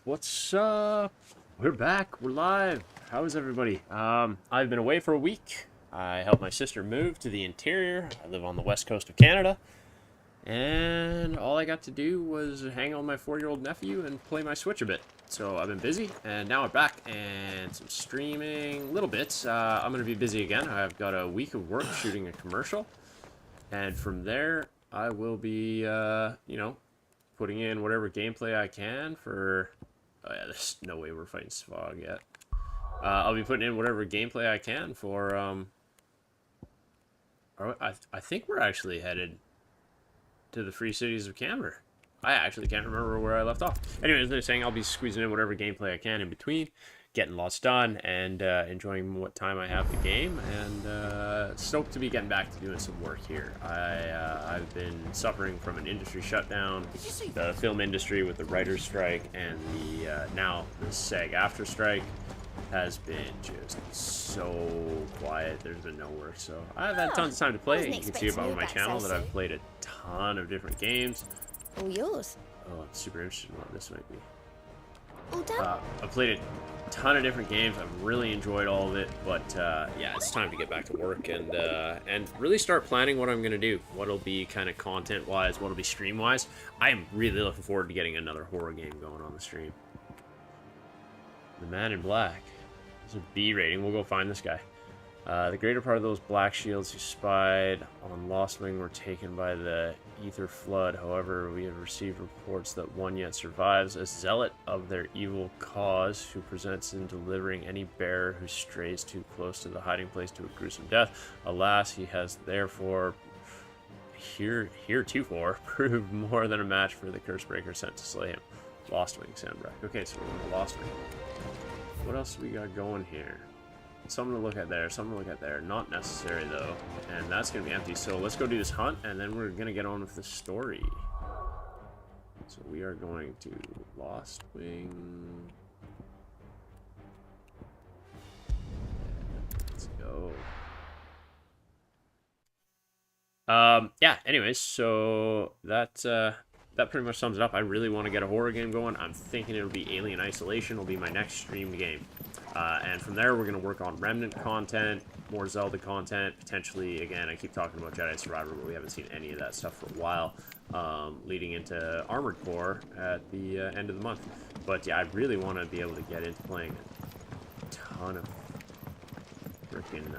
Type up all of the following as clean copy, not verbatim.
What's up? We're back. We're live. How is everybody? I've been away for a week. I helped my sister move to the interior. I live on the west coast of Canada. And all I got to do was hang out with my 4-year-old nephew and play my Switch a bit. So I've been busy, and now I'm back, and some streaming, little bits. I'm going to be busy again. I've got a week of work shooting a commercial. And from there, I will be, putting in whatever gameplay I can for... Oh yeah, there's no way we're fighting Svog yet. I'll be putting in whatever gameplay I can for, I think we're actually headed to the Free Cities of Canberra. I actually can't remember where I left off. Anyways, they're saying I'll be squeezing in whatever gameplay I can in between, getting lots done, and enjoying what time I have the game, and stoked to be getting back to doing some work here. I've been suffering from an industry shutdown, the film industry with the writer's strike, and now the SAG-AFTRA strike has been just so quiet. There's been no work, so I've had tons of time to play. You can see about on my channel that I've played a ton of different games. All yours. Oh, I'm super interested in what this might be. All done. I've played a ton of different games. I've really enjoyed all of it, but yeah, it's time to get back to work and really start planning what I'm gonna do. What'll be kind of content-wise, what'll be stream-wise. I'm really looking forward to getting another horror game going on the stream. The Man in Black. It's a B rating. We'll go find this guy. The greater part of those black shields who spied on Lost Wing were taken by the Ether Flood. However, we have received reports that one yet survives, a zealot of their evil cause who presents in delivering any bearer who strays too close to the hiding place to a gruesome death. Alas, he has therefore heretofore proved more than a match for the Cursebreaker sent to slay him. Lost Wing, Sandbreak. Okay, so we're going to Lost Wing. What else we got going here? Something to look at there, something to look at there. Not necessary, though. And that's going to be empty. So let's go do this hunt, and then we're going to get on with the story. So we are going to Lost Wing. Let's go. Yeah, anyways, so that pretty much sums it up. I really want to get a horror game going. I'm thinking it'll be Alien Isolation will be my next streamed game. And from there, we're going to work on Remnant content, more Zelda content, potentially, again, I keep talking about Jedi Survivor, but we haven't seen any of that stuff for a while, leading into Armored Core at the end of the month. But yeah, I really want to be able to get into playing a ton of freaking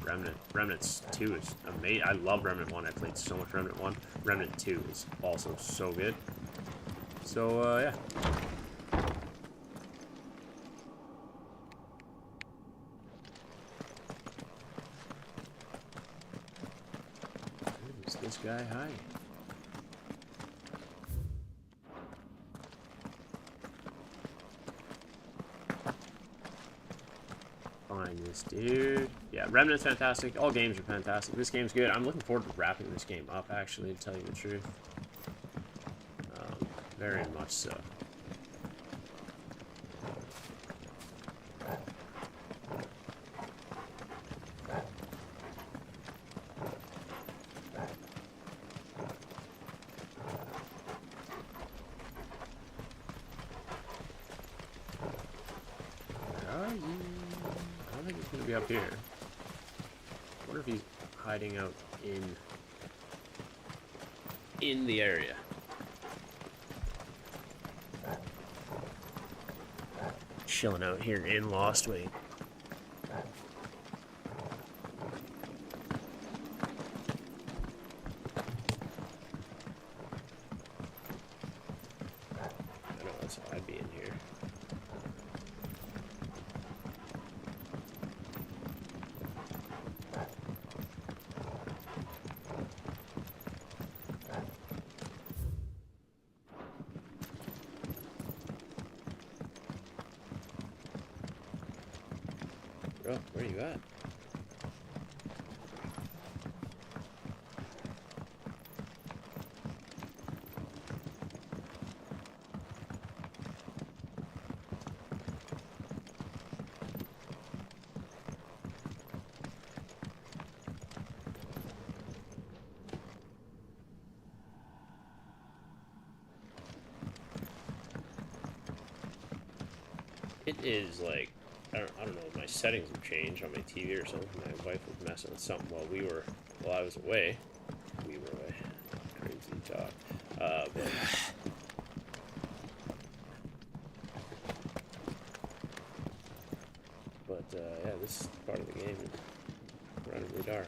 Remnant. Remnant 2 is amazing. I love Remnant 1. I played so much Remnant 1. Remnant 2 is also so good. So, yeah. Where's this guy hiding? Find this dude. Yeah, Remnant's fantastic. All games are fantastic. This game's good. I'm looking forward to wrapping this game up, actually, to tell you the truth. Very much so. Where are you? I don't think he's gonna be up here. I wonder if he's hiding out in the area. Chilling out here in Lost Wing. I know that's how I'd be in here. Bro, where are you at? is like, I don't know if my settings have changed on my TV or something. My wife was messing with something while I was away. We were away. Crazy talk. But yeah, this part of the game is relatively dark.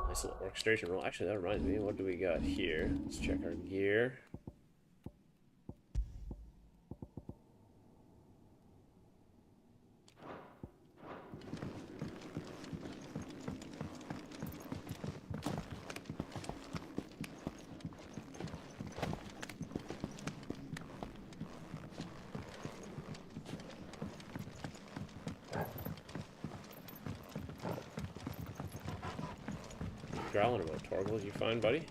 Nice little orchestration roll. Actually, that reminds me, what do we got here? Let's check our gear. Growling about Torgal, did you find, buddy?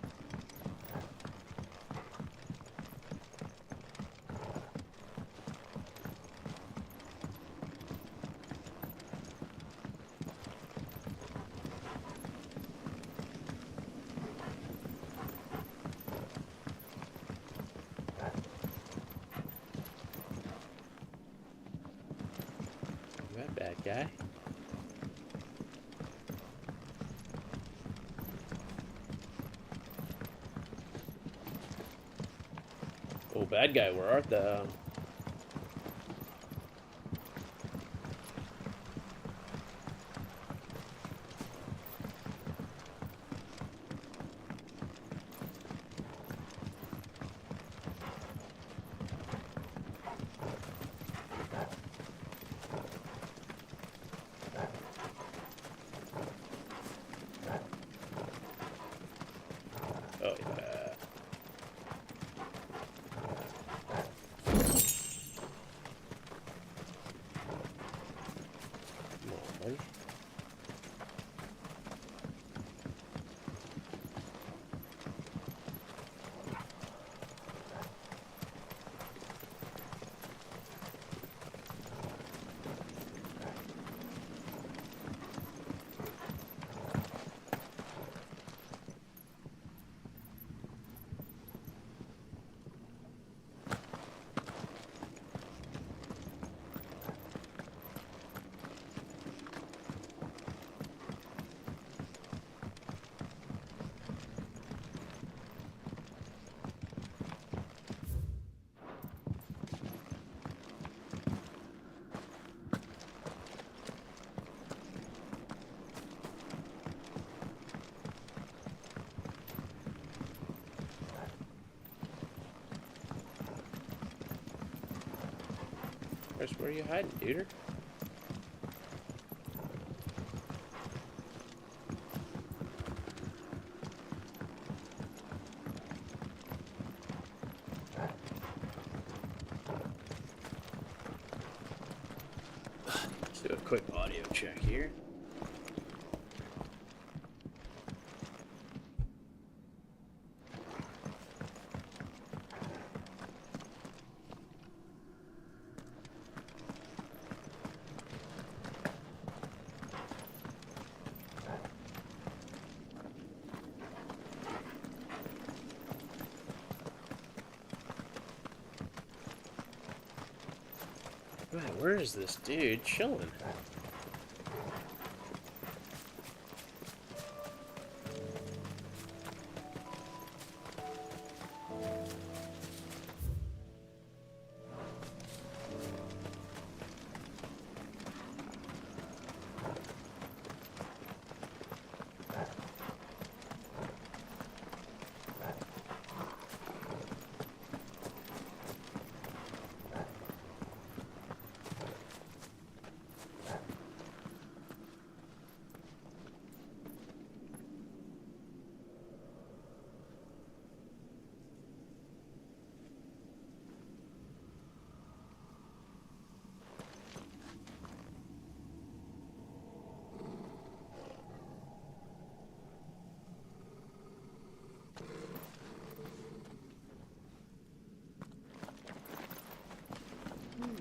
That bad guy. Oh, bad guy, where art thou? Oh, yeah. Come on, buddy. Chris, where are you hiding, duder? Let's do a quick audio check here. Man, where is this dude chilling?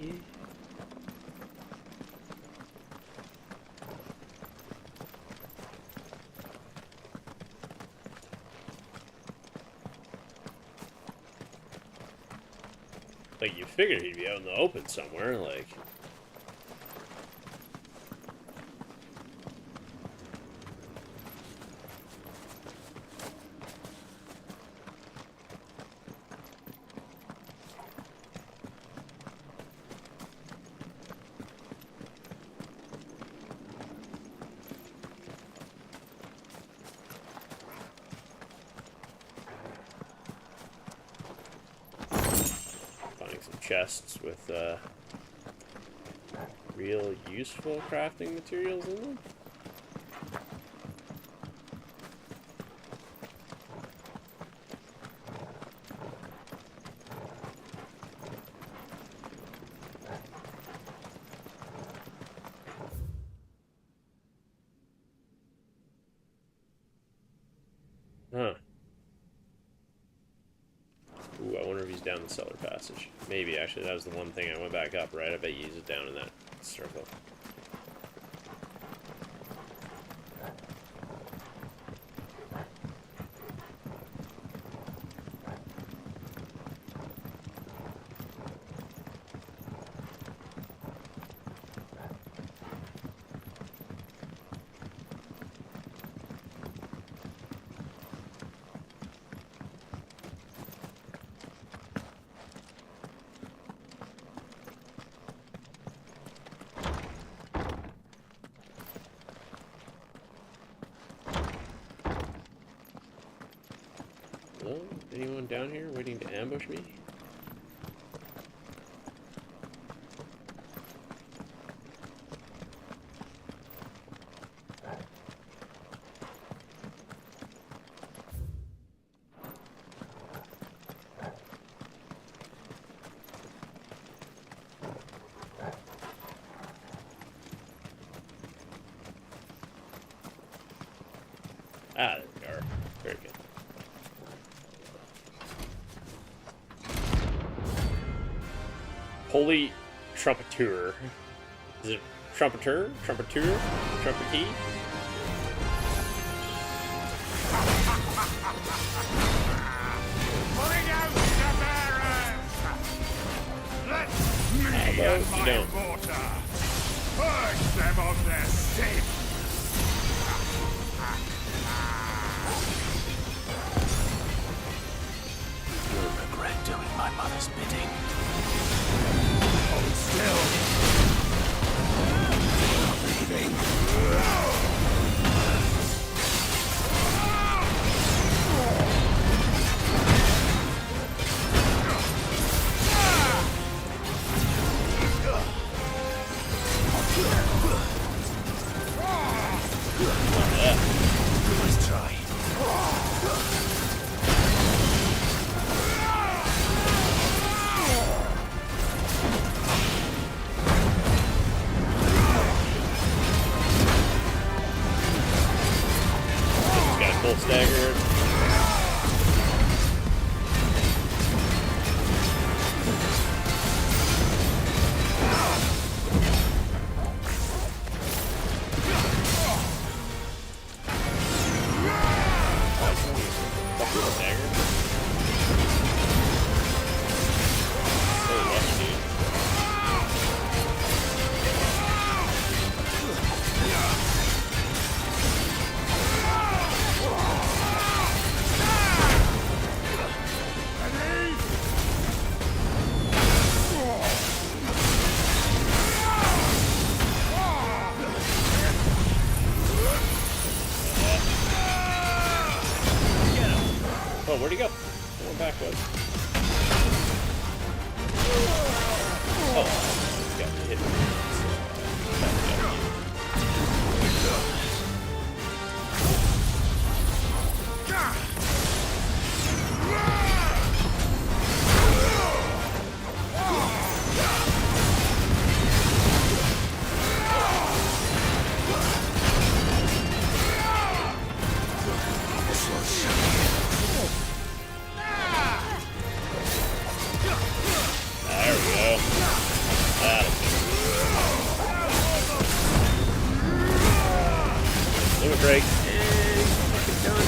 Yeah. Like, you figured he'd be out in the open somewhere, like... chests with real useful crafting materials in them. Huh. Ooh, I wonder if he's down the cellar passage. Maybe, actually. That was the one thing I went back up, right? I bet he's down in that circle. Hello? Anyone down here waiting to ambush me? Ah, there we are. Very good. Holy trumpeter. Is it trumpeter? Trumpeter? Trumpetee? Bring out the barons! Let me and my water purge them of their sin! You'll regret doing my mother's bidding. Hold still! Not leaving! Let's try. Full staggered. Full staggered. So lucky, dude. Oh, where'd he go? I went backwards. Oh, he got hit. There we go. Limit break. And fucking done.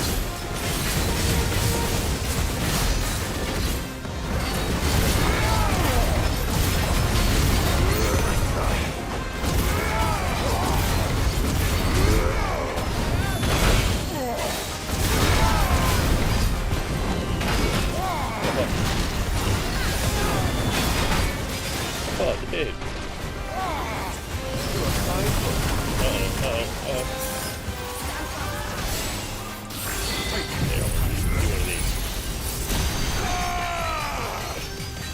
Oh, it did.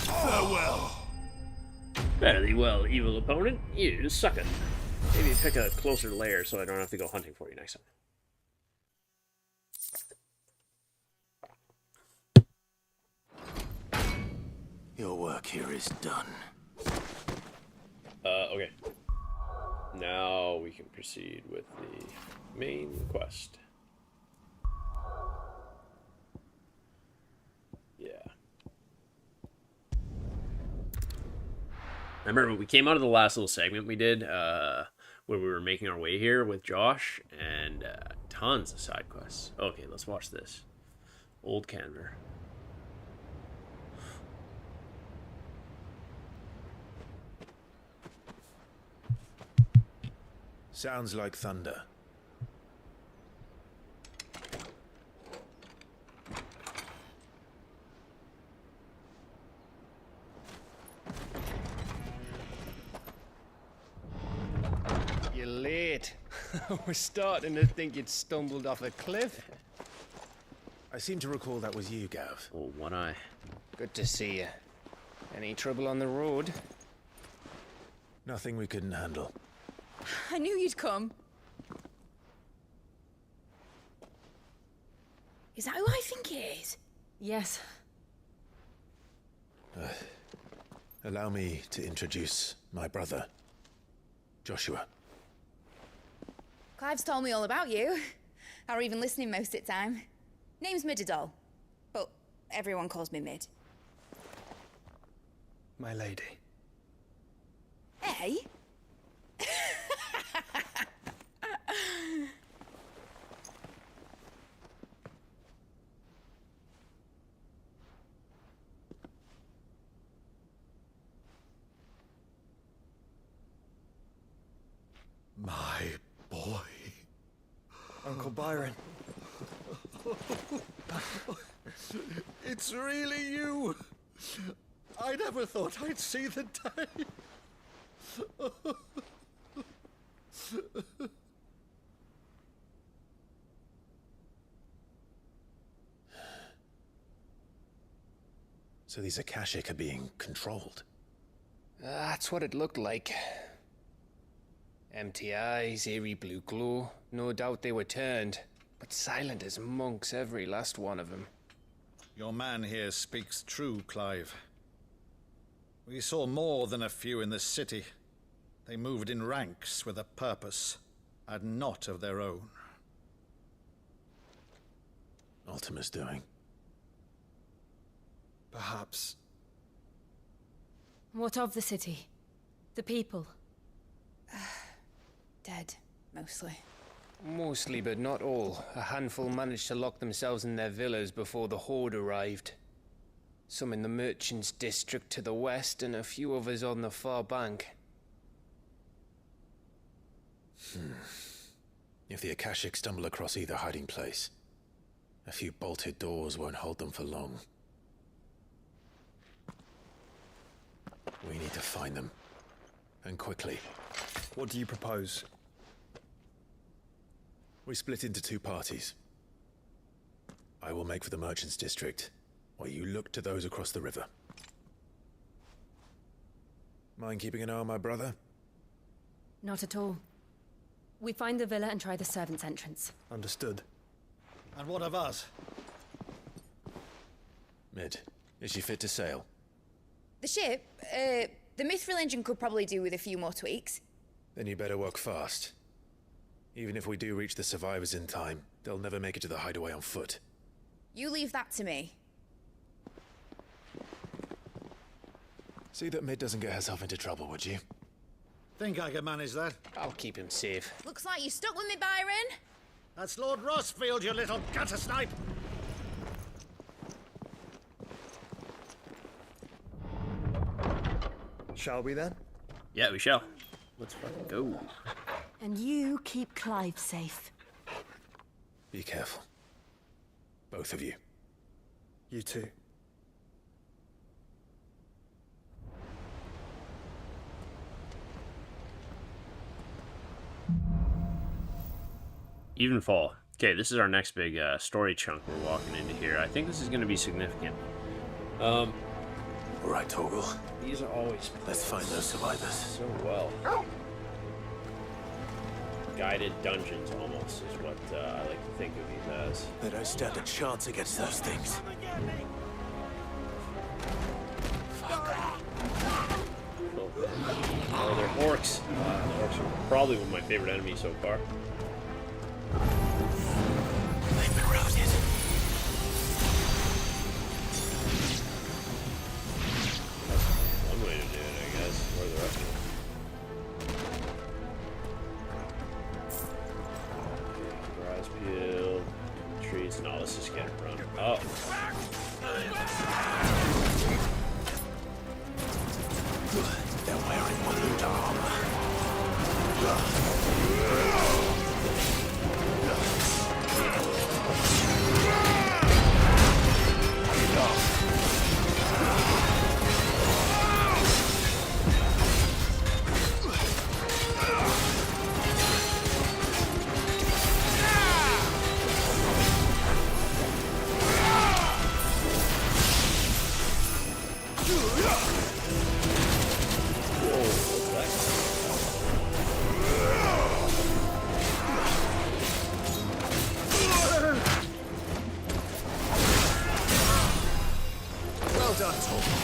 Farewell. Fairly well, evil opponent. You suckin'. Maybe pick a closer lair so I don't have to go hunting for you next time. Your work here is done. Okay. Now we can proceed with the main quest. Yeah. I remember we came out of the last little segment we did, where we were making our way here with Josh, and tons of side quests. Okay, let's watch this. Old Canver. Sounds like thunder. You're late. We're starting to think you'd stumbled off a cliff. I seem to recall that was you, Gav. Oh, one eye. Good to see you. Any trouble on the road? Nothing we couldn't handle. I knew you'd come. Is that who I think it is? Yes. Allow me to introduce my brother, Joshua. Clive's told me all about you. Or even listening most of the time. Name's Midadol, but everyone calls me Mid. My lady. Hey? My boy. Uncle Byron. It's really you. I never thought I'd see the day. So these Akashic are being controlled. That's what it looked like. Empty eyes, eerie blue glow. No doubt they were turned, but silent as monks, every last one of them. Your man here speaks true, Clive. We saw more than a few in the city. They moved in ranks with a purpose, and not of their own. Ultima's doing. Perhaps. What of the city? The people? Dead, mostly. Mostly, but not all. A handful managed to lock themselves in their villas before the Horde arrived. Some in the merchants' district to the west, and a few others on the far bank. If the Akashic stumble across either hiding place, a few bolted doors won't hold them for long. We need to find them. And quickly. What do you propose? We split into two parties. I will make for the merchants' district, while you look to those across the river. Mind keeping an eye on my brother? Not at all. We find the villa and try the servants' entrance. Understood. And what of us? Mid, is she fit to sail? The ship, the Mithril engine could probably do with a few more tweaks. Then you better work fast. Even if we do reach the survivors in time, they'll never make it to the hideaway on foot. You leave that to me. See that Mid doesn't get herself into trouble, would you? Think I can manage that? I'll keep him safe. Looks like you stuck with me, Byron. That's Lord Rossfield, you little gutter snipe! Shall we then? Yeah, we shall. Let's fucking go. And you keep Clive safe. Be careful. Both of you. You too. Evenfall. Okay, this is our next big story chunk we're walking into here. I think this is going to be significant. All right, Torgal. These are always Let's find those survivors. so well. Guided dungeons, almost, is what I like to think of these as. They don't stand a chance against those things. Oh, they're orcs. The orcs are probably one of my favorite enemies so far. They've been routed. One way to do it, I guess. Where the rest of them? Rise peel. Trees. No, let's just get it run. Oh. They're wearing Waloot armor. Well done, Torgal.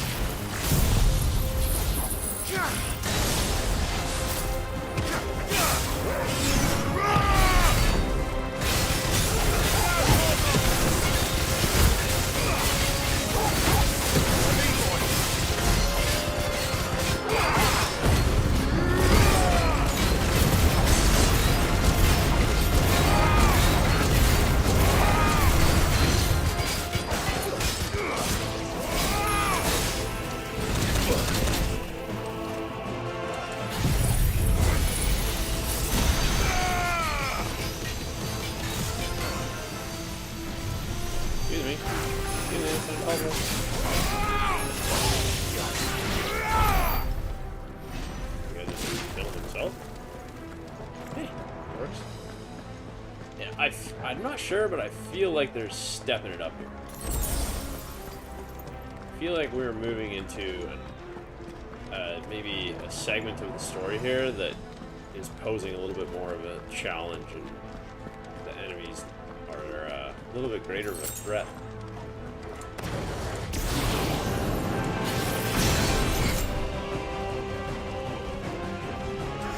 Excuse me. Excuse me. It's uncomfortable. The guy just killed himself. Hey, works. Yeah, I'm not sure, but I feel like they're stepping it up here. I feel like we're moving into maybe a segment of the story here that is posing a little bit more of a challenge, and the enemies are a little bit greater of a threat.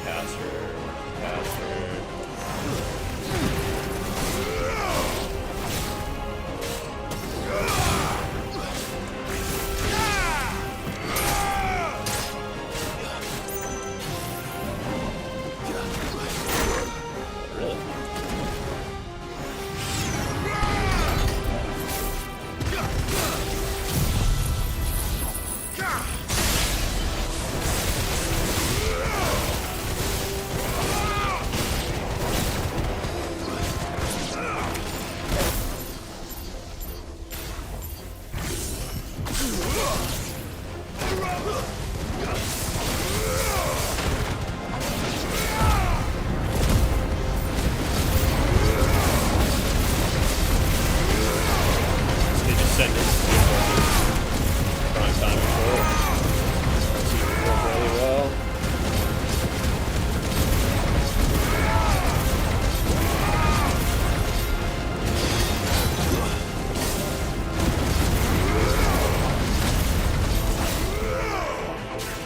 Caster. Really? They just send it prime time control. Seems to work really well.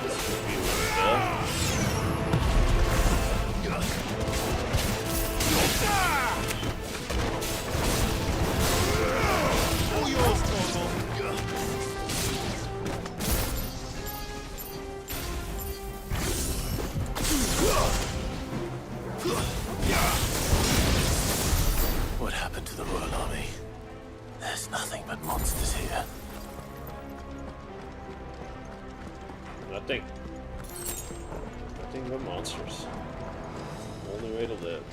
This could be one All yours, Torgal. What happened to the Royal Army? There's nothing but monsters here. Nothing. Nothing but monsters. Only way to live.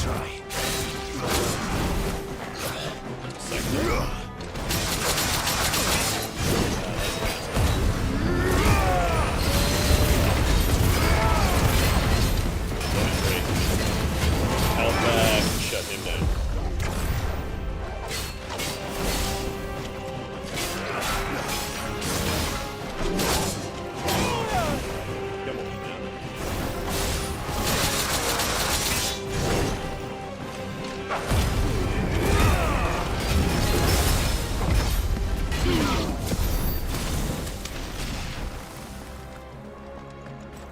try. Help shut him down. Come on now.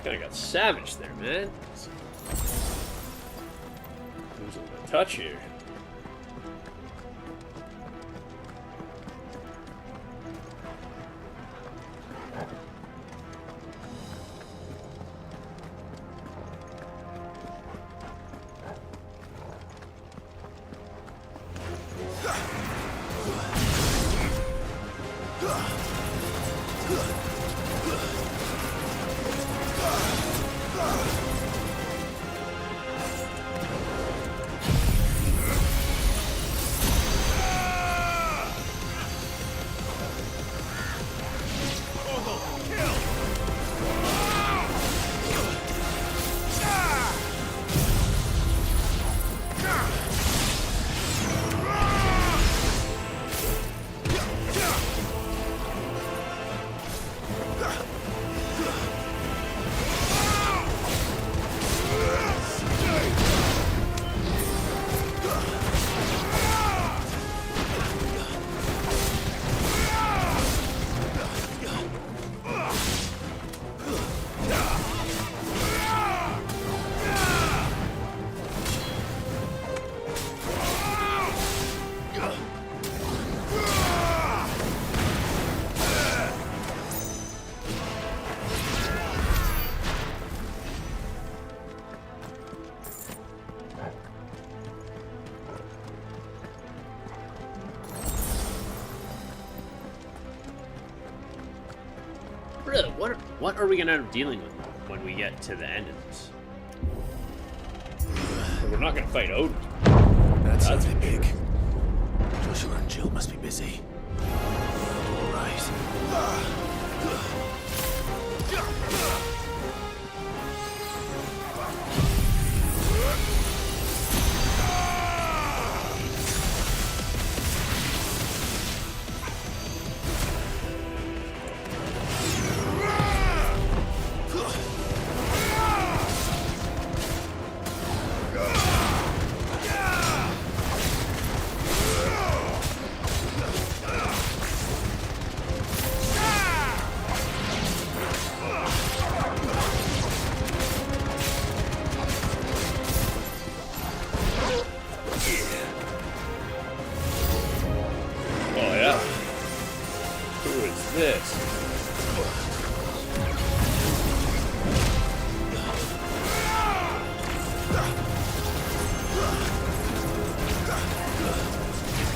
Kinda got savage there, man. Losing my touch here. Really, what are we gonna end up dealing with when we get to the end of this? We're not gonna fight Odin. That's something big. Joshua and Jill must be busy. Right. Oh yeah. Who is this?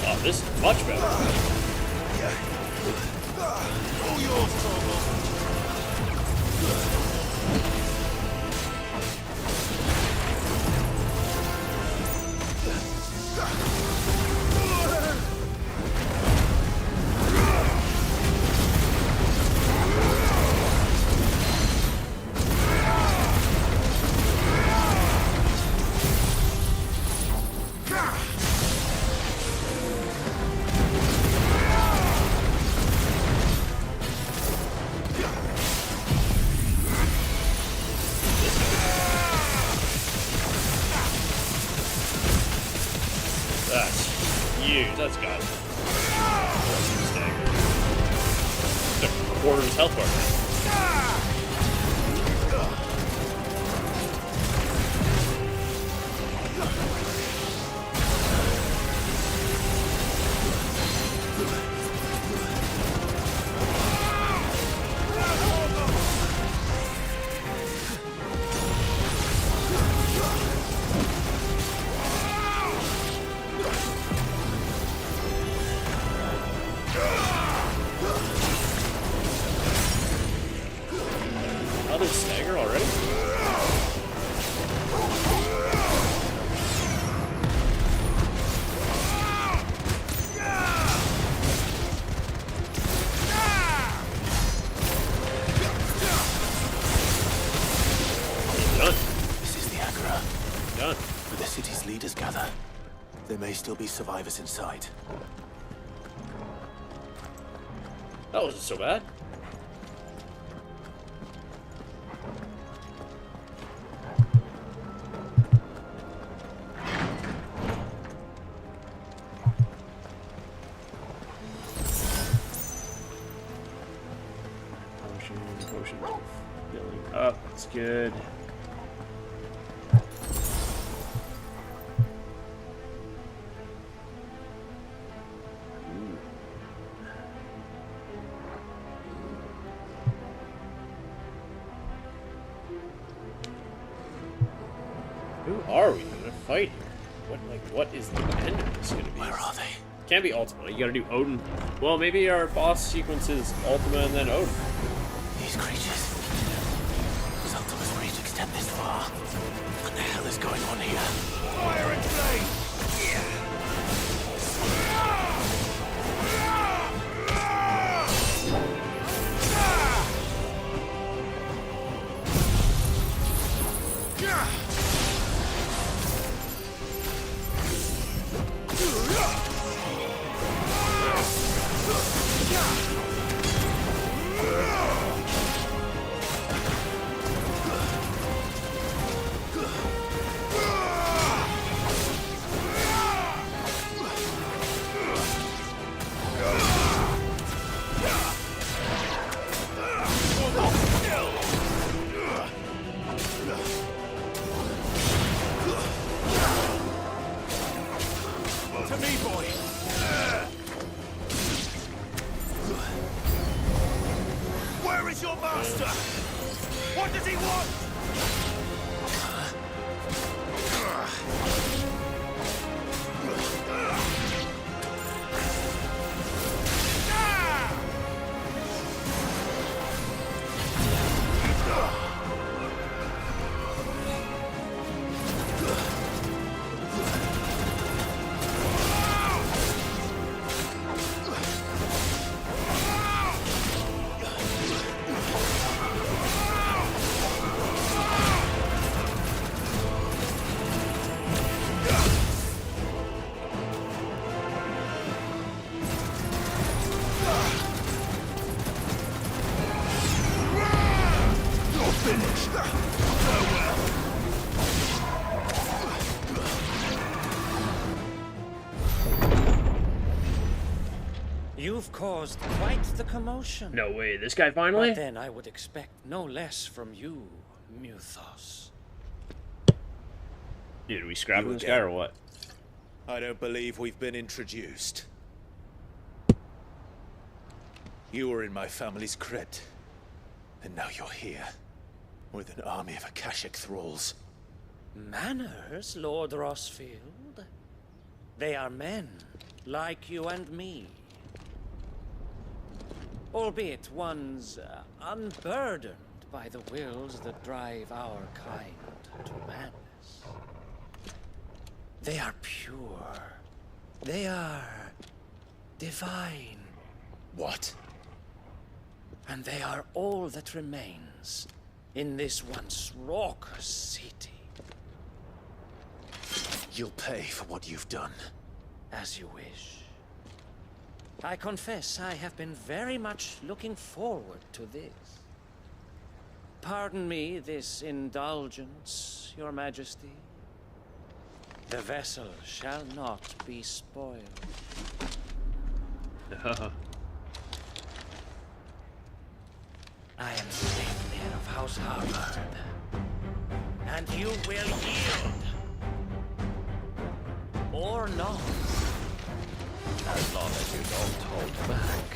Oh, this is much better. All yours, Torvald. That's huge. That's got stagger. Took a quarter of his health bar. done? Where the city's leaders gather, there may still be survivors inside. That wasn't so bad. Potion. Filling up. That's good. Who are we gonna fight here? What is the end of this gonna be? Where are they? Can't be Ultima. You gotta do Odin. Well, maybe our boss sequence is Ultima and then Odin. These creatures. Does Ultima's reach extend this far? What the hell is going on here? Fire and flame! To me, boy! Where is your master? What does he want? You've caused quite the commotion. No way, this guy finally? But then I would expect no less from you, Muthos. Dude, are we scrapping this guy or what? I don't believe we've been introduced. You were in my family's crypt, and now you're here, with an army of Akashic thralls. Manners, Lord Rossfield? They are men, like you and me. Albeit ones unburdened by the wills that drive our kind to madness. They are pure. They are divine. What? And they are all that remains in this once raucous city. You'll pay for what you've done. As you wish. I confess I have been very much looking forward to this. Pardon me this indulgence, Your Majesty. The vessel shall not be spoiled. I am Sleipnir of House Harvard, and you will yield. Or not. As long as you don't hold back.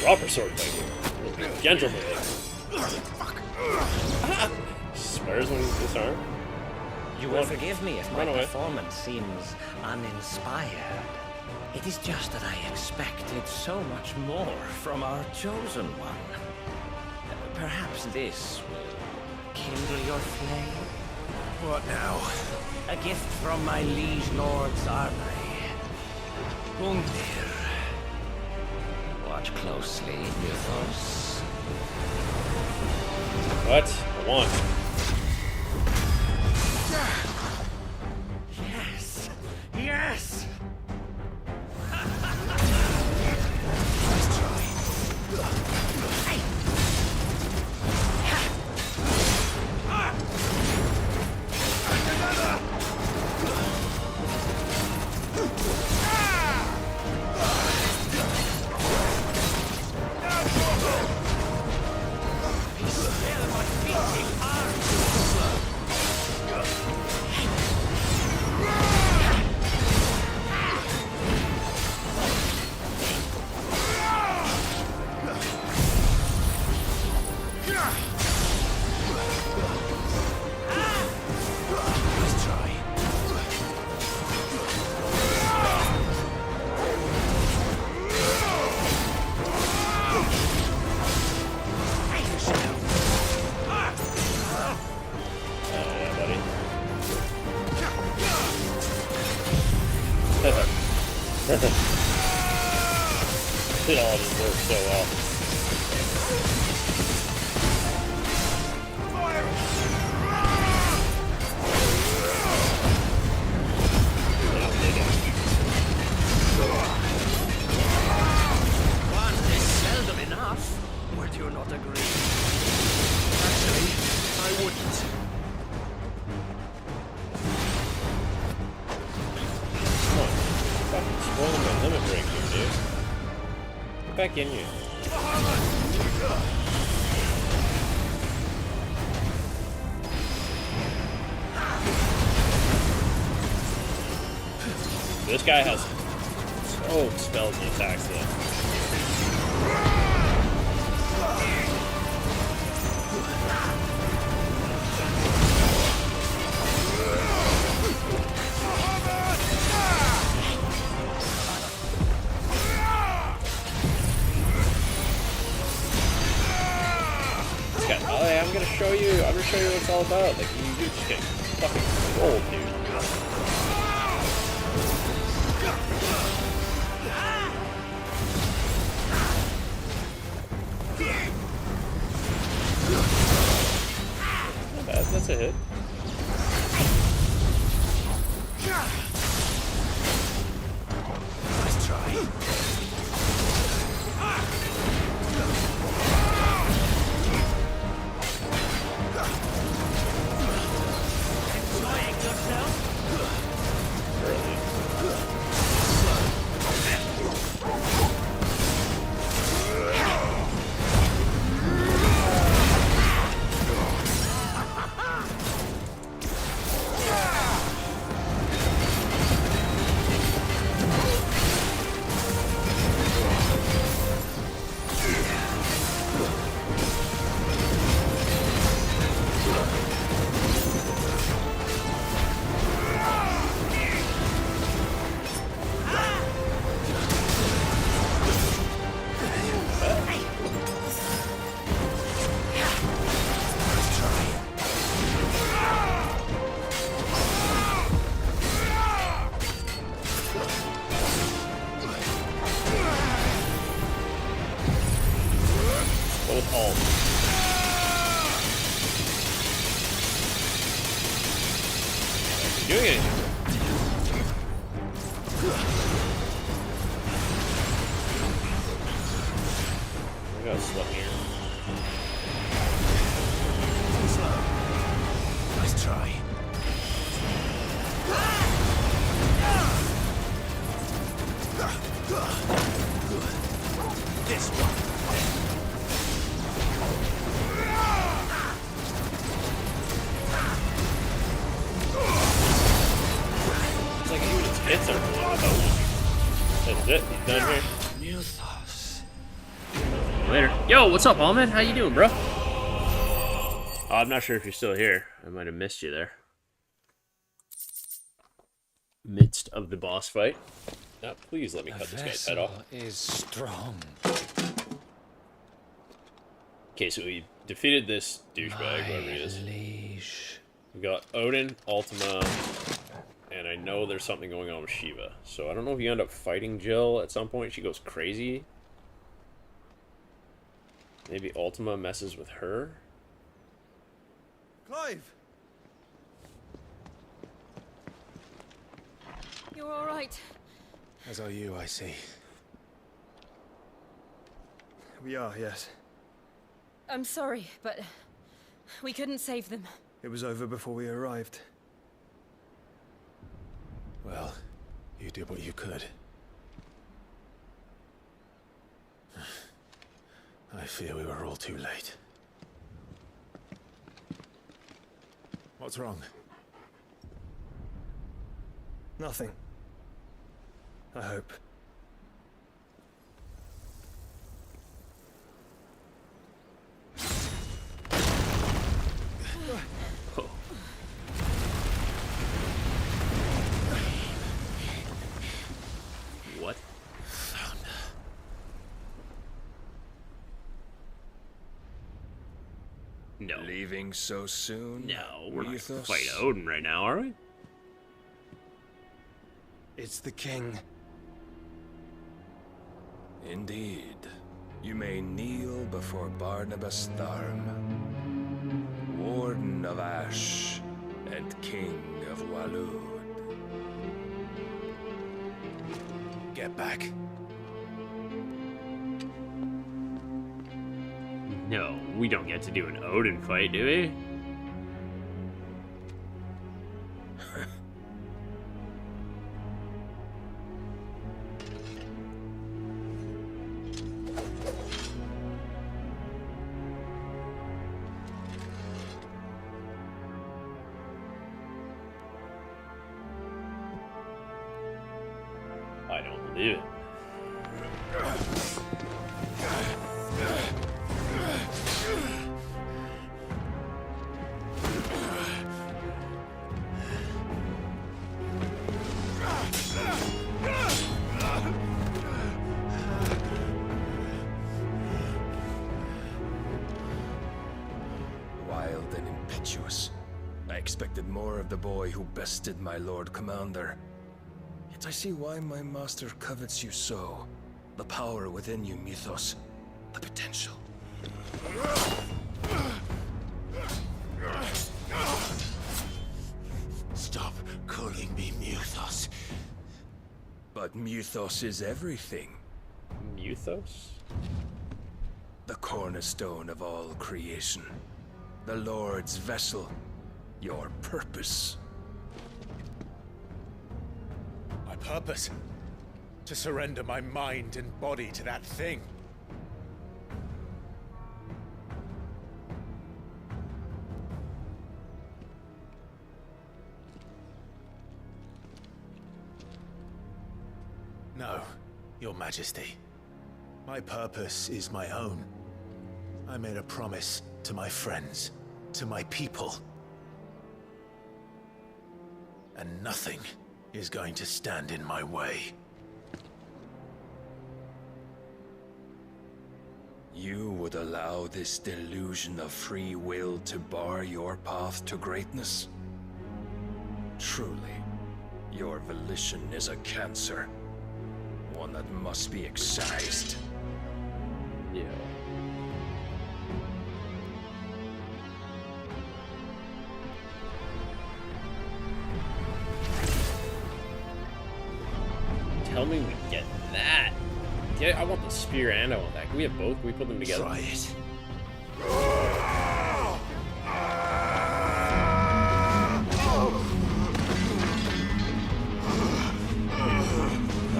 Proper sword fighting. Gentleman. Swears when he's disarmed. You will forgive me if my Run away. performance seems uninspired. It is just that I expected so much more from our chosen one. Perhaps this will kindle your flame? What now? A gift from my liege lord's armory. Gungnir. Watch closely, Mythos. What? I want. Yes! Yes! It all just works so well. One is seldom enough. Would you not agree? Actually, I wouldn't. Come on. Fucking spoiling my limit break here, dude. Get back in here. This guy has so spells and attacks though. I'm gonna show you what it's all about. Like, you just get fucking rolled, dude. Not bad, that's a hit. Nice try. Both all. Doing anything. We got slow here. Nice try. This one. It's like even its hits are really intelligent. That's it, he's done here. New thoughts. Yo, what's up, Ahmed? How you doing, bro? I'm not sure if you're still here. I might have missed you there. Midst of the boss fight. Now, please let me cut this guy's head off. Is strong. Okay, so we defeated this douchebag, whoever he is. We got Odin, Ultima, and I know there's something going on with Shiva. So I don't know if you end up fighting Jill at some point. She goes crazy. Maybe Ultima messes with her. Clive! You're all right. As are you, I see. We are, yes. I'm sorry, but we couldn't save them. It was over before we arrived. Well, you did what you could. I fear we were all too late. What's wrong? Nothing. I hope. What? No. Leaving so soon? No, we're not gonna Mythos? fight Odin right now, are we? It's the king. Indeed. You may kneel before Barnabas Tharm, Warden of Ash and King of Walud. Get back. No, we don't get to do an Odin fight, do we? I don't believe it. Wild and impetuous. I expected more of the boy who bested my Lord Commander. Yet I see why my master covets you so. The power within you, Mythos. The potential. Stop calling me Mythos. But Mythos is everything. Mythos? The cornerstone of all creation. The Lord's vessel. Your purpose. My purpose? To surrender my mind and body to that thing. No, Your Majesty. My purpose is my own. I made a promise to my friends, to my people. And nothing is going to stand in my way. You would allow this delusion of free will to bar your path to greatness? Truly, your volition is a cancer. One that must be excised. Yeah. Tell me we get that. Yeah, I want the spear and I want that. Can we have both? Can we put them together? Try it.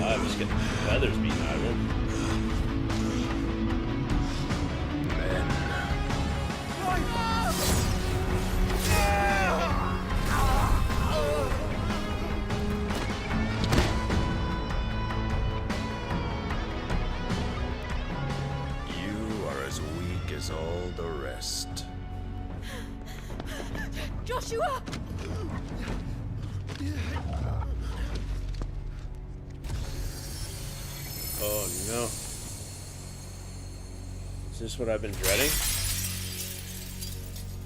I'm just getting feathers beaten out of him. You are as the rest. Joshua! Oh no. Is this what I've been dreading?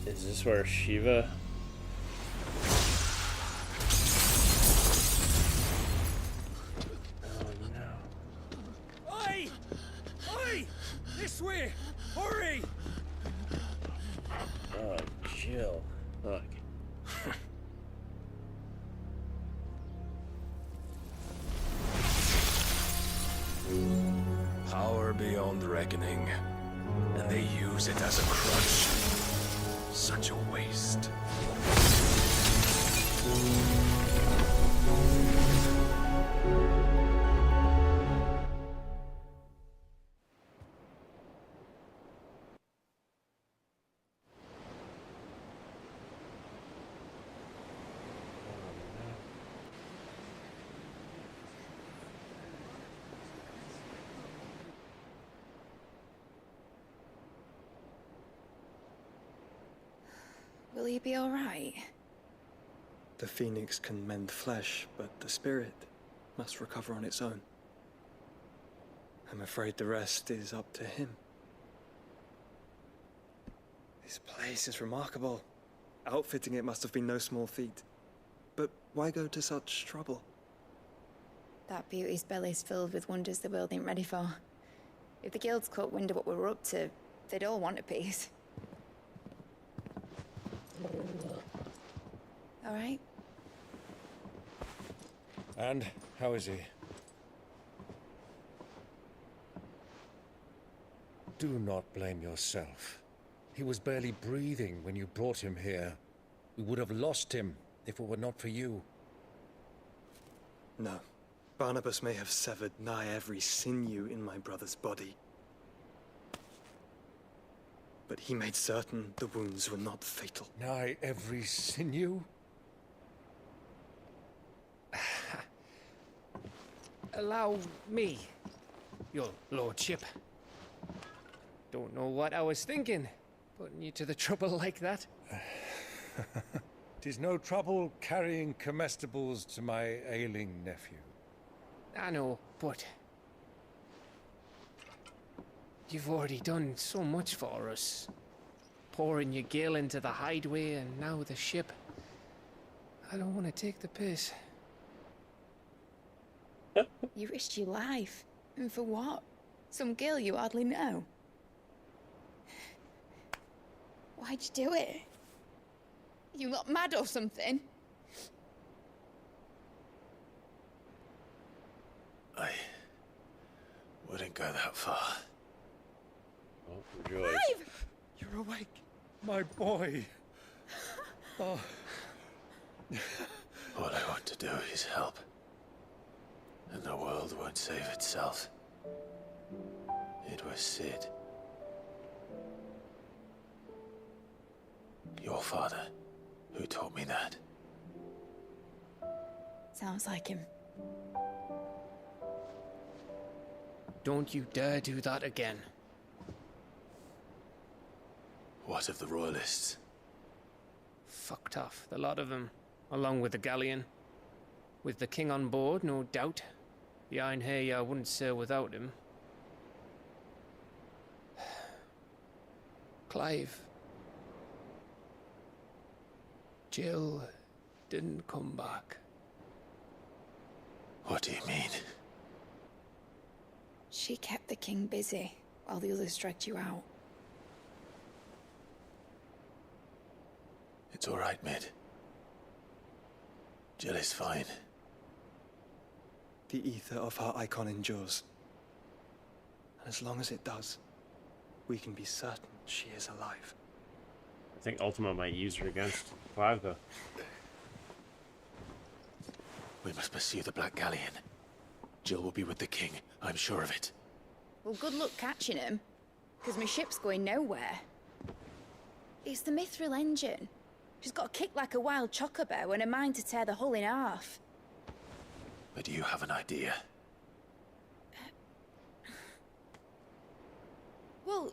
Is this where Shiva... Oh no. Oi! Oi! This way! Hurry! Oh, Jill. Fuck. Power beyond reckoning, and they use it as a crutch. Such a waste. Will he be alright? The phoenix can mend flesh, but the spirit must recover on its own. I'm afraid the rest is up to him. This place is remarkable. Outfitting it must have been no small feat. But why go to such trouble? That beauty's belly's filled with wonders the world ain't ready for. If the guilds caught wind of what we were up to, they'd all want a piece. All right? And how is he? Do not blame yourself. He was barely breathing when you brought him here. We would have lost him if it were not for you. No. Barnabas may have severed nigh every sinew in my brother's body. But he made certain the wounds were not fatal. Nigh every sinew? Allow me, your lordship. Don't know what I was thinking, putting you to the trouble like that. 'Tis no trouble carrying comestibles to my ailing nephew. I know, but you've already done so much for us. Pouring your gale into the hideaway and now the ship. I don't want to take the piss. You risked your life. And for what? Some girl you hardly know. Why'd you do it? You lot mad or something? I wouldn't go that far. Oh, rejoice. Clive! You're awake. My boy! Oh. All I want to do is help. And the world won't save itself. It was Sid. Your father, who taught me that. Sounds like him. Don't you dare do that again. What of the Royalists? Fucked off, the lot of them, along with the galleon. With the king on board, no doubt. The Iron Hair wouldn't sail without him. Clive. Jill didn't come back. What do you mean? She kept the king busy while the others dragged you out. It's all right, Mid. Jill is fine. The ether of her icon endures. And as long as it does, we can be certain she is alive. I think Ultima might use her against Clive, though. We must pursue the Black Galleon. Jill will be with the king, I'm sure of it. Well, good luck catching him, because my ship's going nowhere. It's the Mithril engine. She's got a kick like a wild chocobo and a mind to tear the hull in half. But do you have an idea? Well,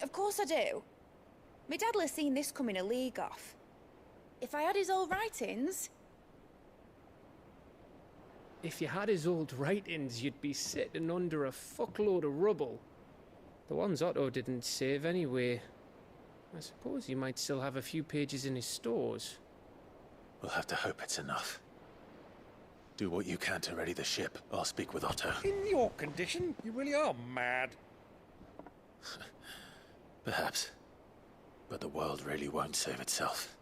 of course I do. My dad'll have seen this coming a league off. If I had his old writings... If you had his old writings, you'd be sitting under a fuckload of rubble. The ones Otto didn't save anyway. I suppose you might still have a few pages in his stores. We'll have to hope it's enough. Do what you can to ready the ship. I'll speak with Otto. In your condition, you really are mad. Perhaps. But the world really won't save itself.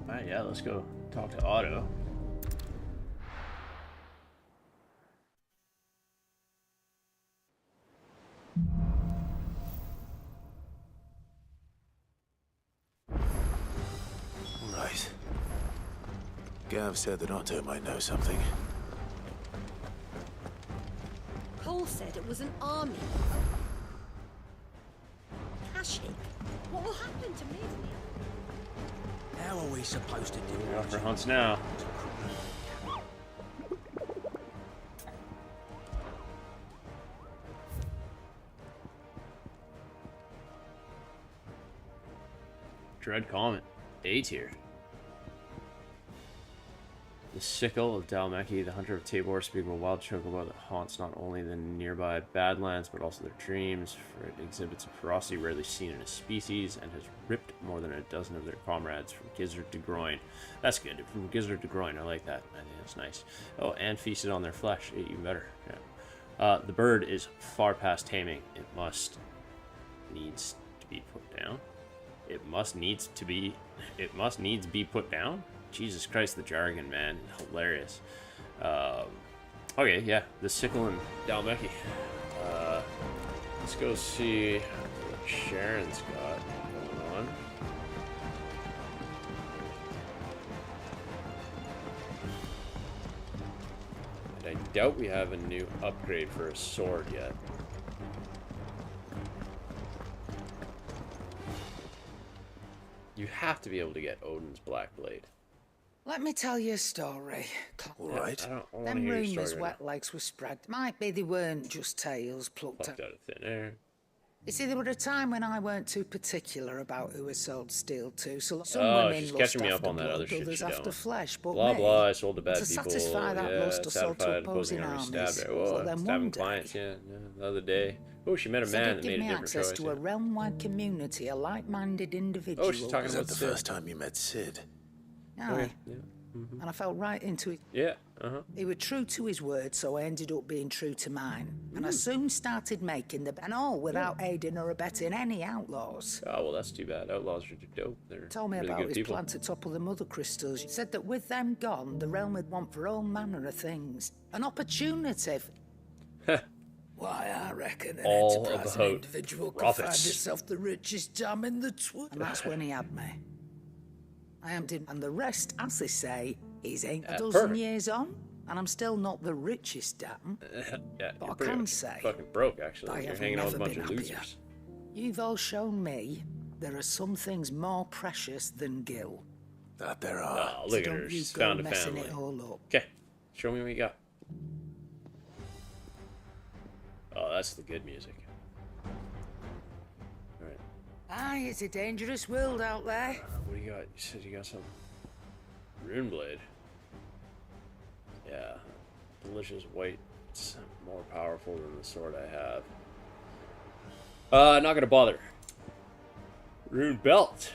Alright, yeah, let's go talk to Otto. Right. Gav said that Otto might know something. Cole said it was an army. Kashyyyk, what will happen to me? How are we supposed to do We're off for hunts now. Dread Comet. A tier. The Sickle of Dalmeki, the Hunter of Tabor, speak of a wild chocobo that haunts not only the nearby Badlands, but also their dreams, for it exhibits a ferocity rarely seen in a species, and has ripped more than a dozen of their comrades from gizzard to groin. That's good. From gizzard to groin, I like that. I think that's nice. Oh, and feasted on their flesh. Even better. Yeah. The bird is far past taming. It must needs to be put down. It must needs be put down? Jesus Christ, the jargon, man. Hilarious. Okay, yeah. The Sickle and Dalmeki. Let's go see what Sharon's got going on. And I doubt we have a new upgrade for a sword yet. You have to be able to get Odin's Black Blade. Let me tell you a story. All right. I don't want to Them hear your rumours story wet legs were spread. Might be they weren't just tales plucked out of thin air. You see, there were a time when I weren't too particular about who I sold steel to, so some Oh, women she's lust catching me after up on that blood, other shit others she after don't. flesh, but Blah me, blah, I sold to bad to people. satisfy that Yeah, lust, I sold to satisfied opposing opposing armies. stabbed her. Oh, But then stabbing one day, clients, yeah, the other day. Oh, she met a said man it'd that give made a me different access choice. to a realm-wide community of like-minded individuals. Oh, she's talking Was about that the Sid. first time you met Sid? Aye. Yeah. And I fell right into it. Yeah, He was true to his word, so I ended up being true to mine. And I soon started making the... And all without aiding or abetting any outlaws. Oh, well, that's too bad. Outlaws are dope. They're Told me really about good his people. plan to topple the mother crystals. He said that with them gone, the realm would want for all manner of things. An opportunity. Why, I reckon an All enterprising about individual could find profits. himself the richest dam in the And that's when he had me. I am did, and the rest, as they say, is ain't a dozen perfect. years on, and I'm still not the richest dam. Yeah, But you're I pretty can much say fucking broke, I actually. You're have hanging out with a never bunch of been happier. losers. You've all shown me there are some things more precious than Gil. That there are. Oh, look So at her. don't you She's go found a messing family. it all up. Okay, show me what you got. Oh, that's the good music. Alright. Aye, it's a dangerous world out there. What do you got? You said you got some rune blade. Yeah, delicious white. It's more powerful than the sword I have. Not gonna bother. Rune belt.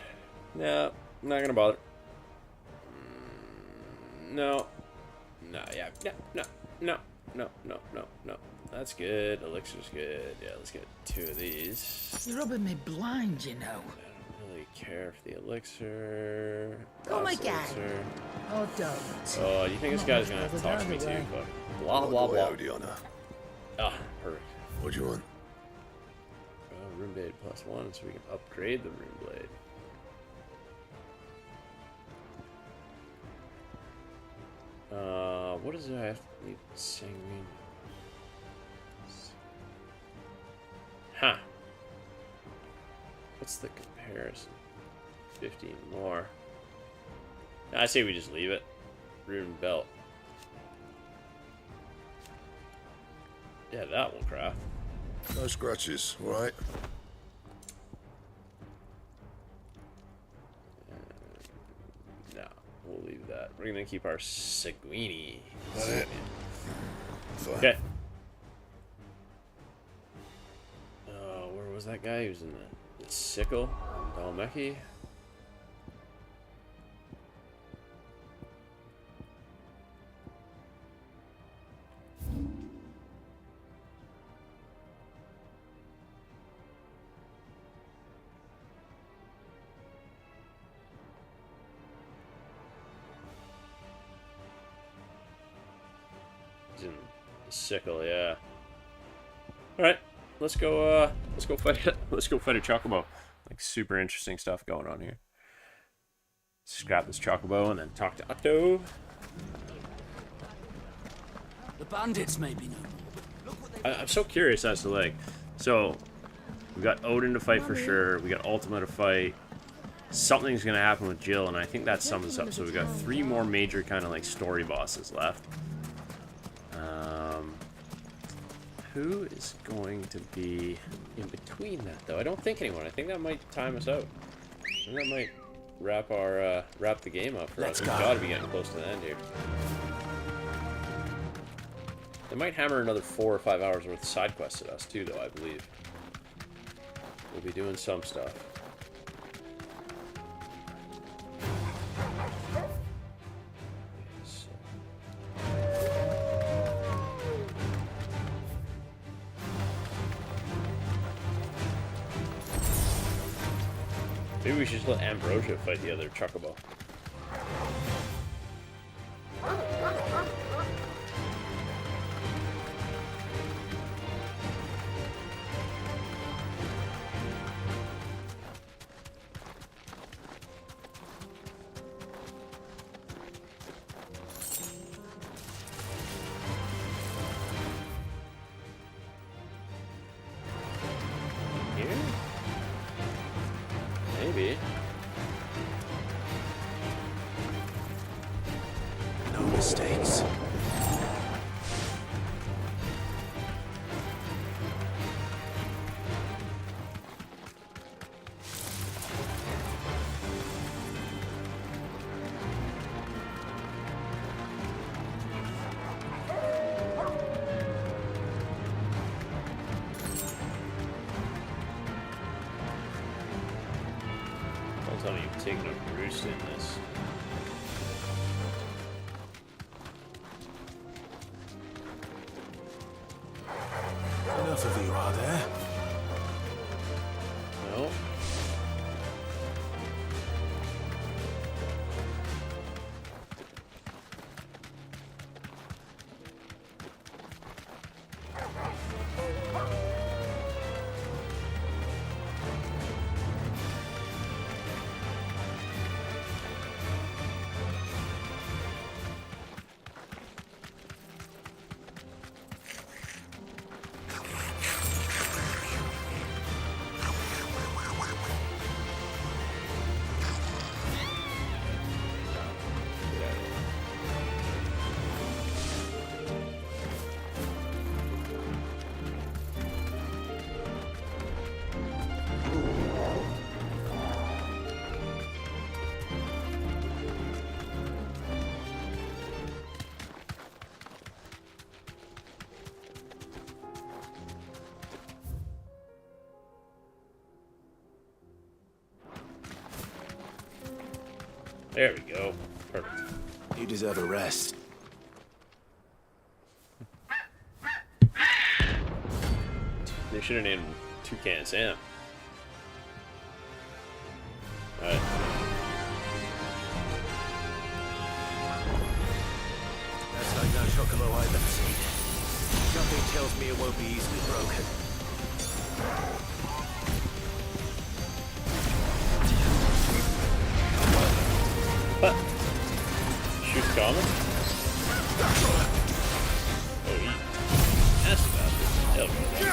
No, not gonna bother. No. No, yeah, no. That's good. Elixir's good. Yeah, let's get 2 of these. You're rubbing me blind, you know. I don't really care for the elixir. Come Last again. elixir. Oh, don't. Oh, you think this guy's gonna have to talk to me too? But blah blah blah. Ah, perfect. What do you want? Rune blade +1, so we can upgrade the rune blade. What does it have to need sanguine? Huh. What's the comparison? 15 more. I say we just leave it. Grooving belt. Yeah, that will craft. No scratches, all right? No, we'll leave that. We're gonna keep our Seguini. Okay. Where was that guy? He was in the sickle. Dalmeki. He's in the sickle, yeah. All right. Let's go fight a chocobo. Like, super interesting stuff going on here. Scrap this chocobo and then talk to Otto. The bandits may be no more. I'm so curious as to, like, so we got Odin to fight for sure. We got Ultima to fight. Something's gonna happen with Jill, and I think that sums us up. So we got 3 more major kind of like story bosses left. Who is going to be in between that, though? I don't think anyone. I think that might time us out. I think that might wrap the game up for us. We've got to be getting close to the end here. They might hammer another 4 or 5 hours worth of side quests at us too, though. I believe we'll be doing some stuff. Maybe we should just let Ambrosia fight the other chocobo. Maybe. No mistakes. Don't tell me you've taken a roost in this. Enough of you, are there? No. There we go. Perfect. You deserve a rest. They should have named Toucan Sam. Alright. That's like no chocobo I've ever seen. Something tells me it won't be easily broken. What? Shoot common? Oh, he... That's the bastard. Hell no.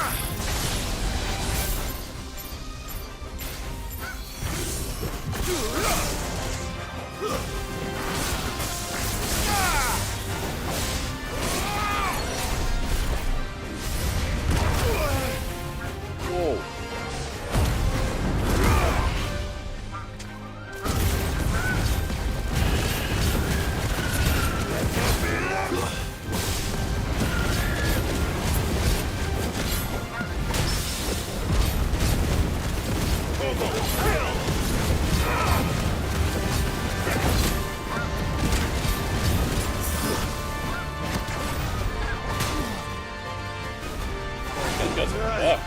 Fuck.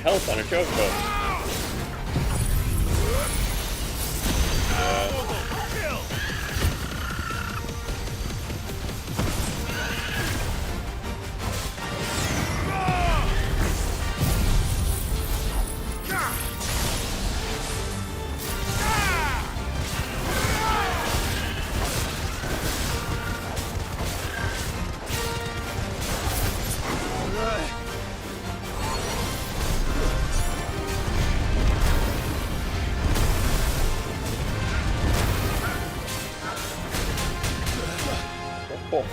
Health on a chocobo. Oh.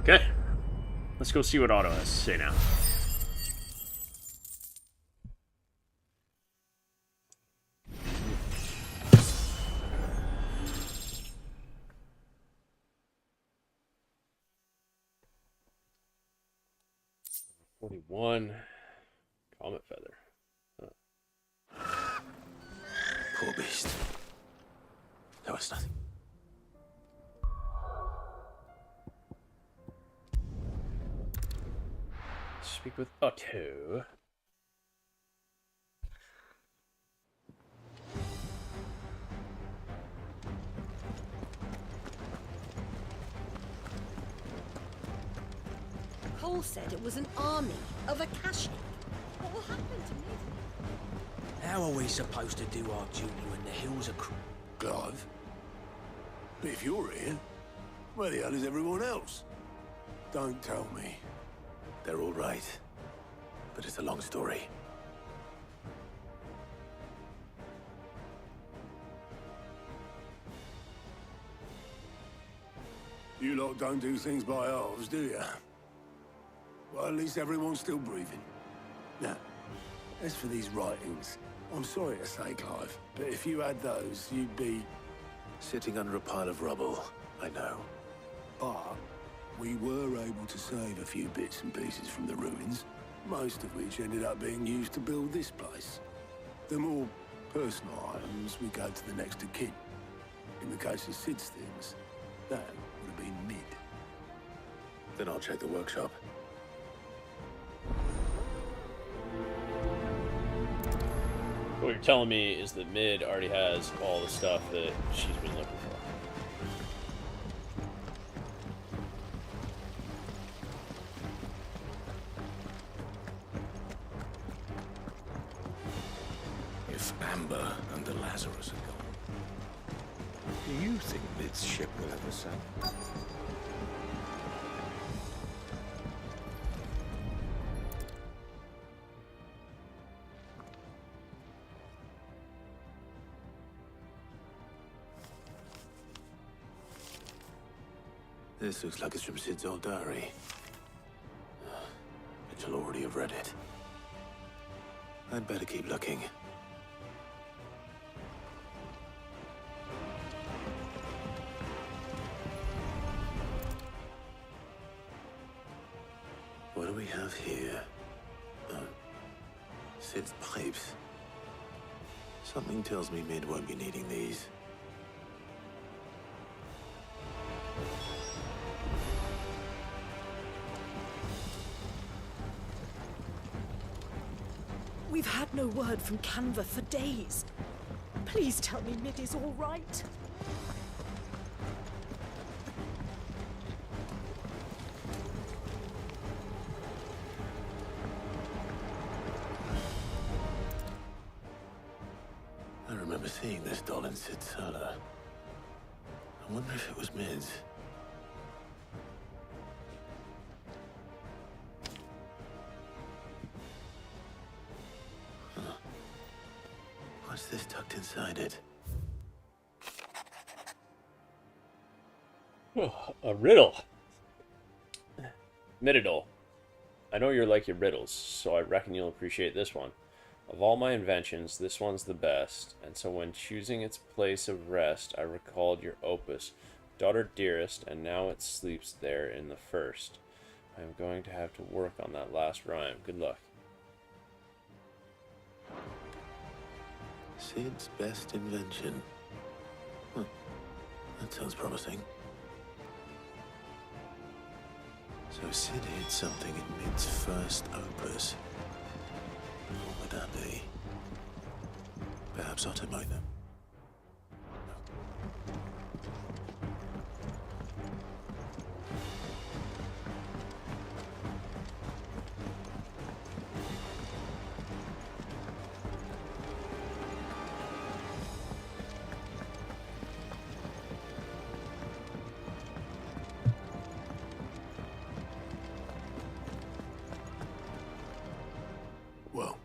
Okay, let's go see what Otto has to say now. '41 Comet Feather. Poor beast. There was nothing. Speak with Otto. Cole said it was an army of Akashi. What will happen to me? How are we supposed to do our duty when the hills are Clive? But if you're here, where the hell is everyone else? Don't tell me. They're all right. But it's a long story. You lot don't do things by halves, do you? Well, at least everyone's still breathing. Now, as for these writings, I'm sorry to say, Clive, but if you had those, you'd be... Sitting under a pile of rubble, I know. But we were able to save a few bits and pieces from the ruins, most of which ended up being used to build this place. The more personal items, we go to the next of kin. In the case of Sid's things, that would have been mid. Then I'll check the workshop. What you're telling me is that Mid already has all the stuff that she's been looking for. If Amber and the Lazarus are gone, do you think Mid's ship will ever sail? This looks like it's from Sid's old diary. Mitchell already have read it. I'd better keep looking. What do we have here? Sid's pipes. Something tells me Mid won't be needing these. We've had no word from Canva for days. Please tell me Mid is all right. I remember seeing this doll in Sid's cellar. I wonder if it was Mid's. Huh. What's this tucked inside it? Oh, a riddle. Mididol. I know you're like your riddles, so I reckon you'll appreciate this one. Of all my inventions, this one's the best, and so when choosing its place of rest, I recalled your opus, Daughter Dearest, and now it sleeps there in the first. I am going to have to work on that last rhyme. Good luck. Sid's best invention. Huh. That sounds promising. So Sid hid something in Mid's first opus. What would that be? Perhaps Otto might know. Well,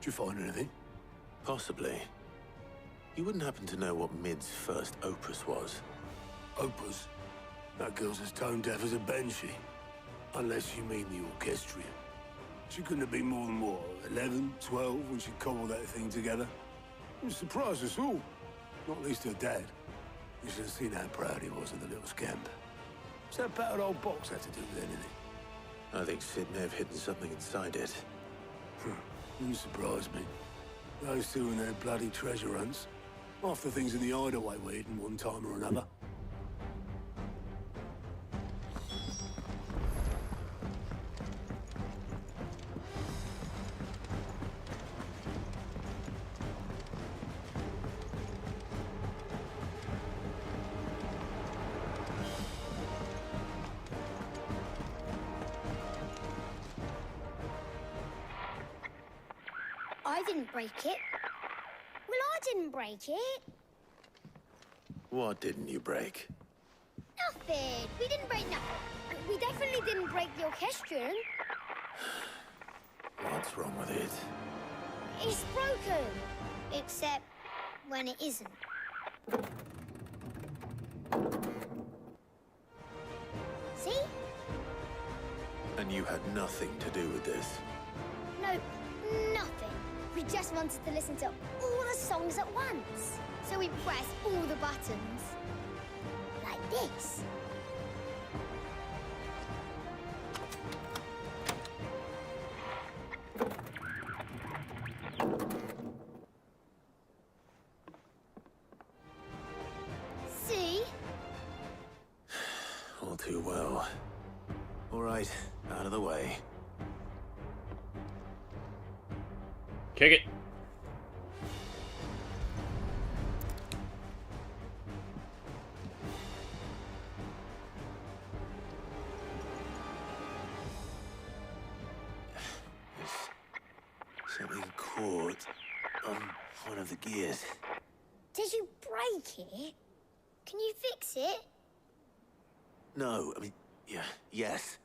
did you find anything? Possibly. You wouldn't happen to know what Mid's first opus was? Opus? That girl's as tone deaf as a banshee. Unless you mean the orchestrion. She couldn't have been more than, what, 11, 12 when she cobbled that thing together? It surprised us all. Not least her dad. You should have seen how proud he was of the little scamp. What's that battered old box had to do with anything? I think Sid may have hidden something inside it. Wouldn't surprise me. Those two and their bloody treasure hunts. Half the things in the hideaway were hidden one time or another. I didn't break it. Well, I didn't break it. What didn't you break? Nothing. We didn't break nothing. We definitely didn't break the orchestrion. What's wrong with it? It's broken. Except when it isn't. See? And you had nothing to do with this? No, nothing. We just wanted to listen to all the songs at once. So we pressed all the buttons. Like this. See? All too well. All right, out of the way. Kick it. There's something caught on one of the gears. Did you break it? Can you fix it? No, I mean, yeah, yes.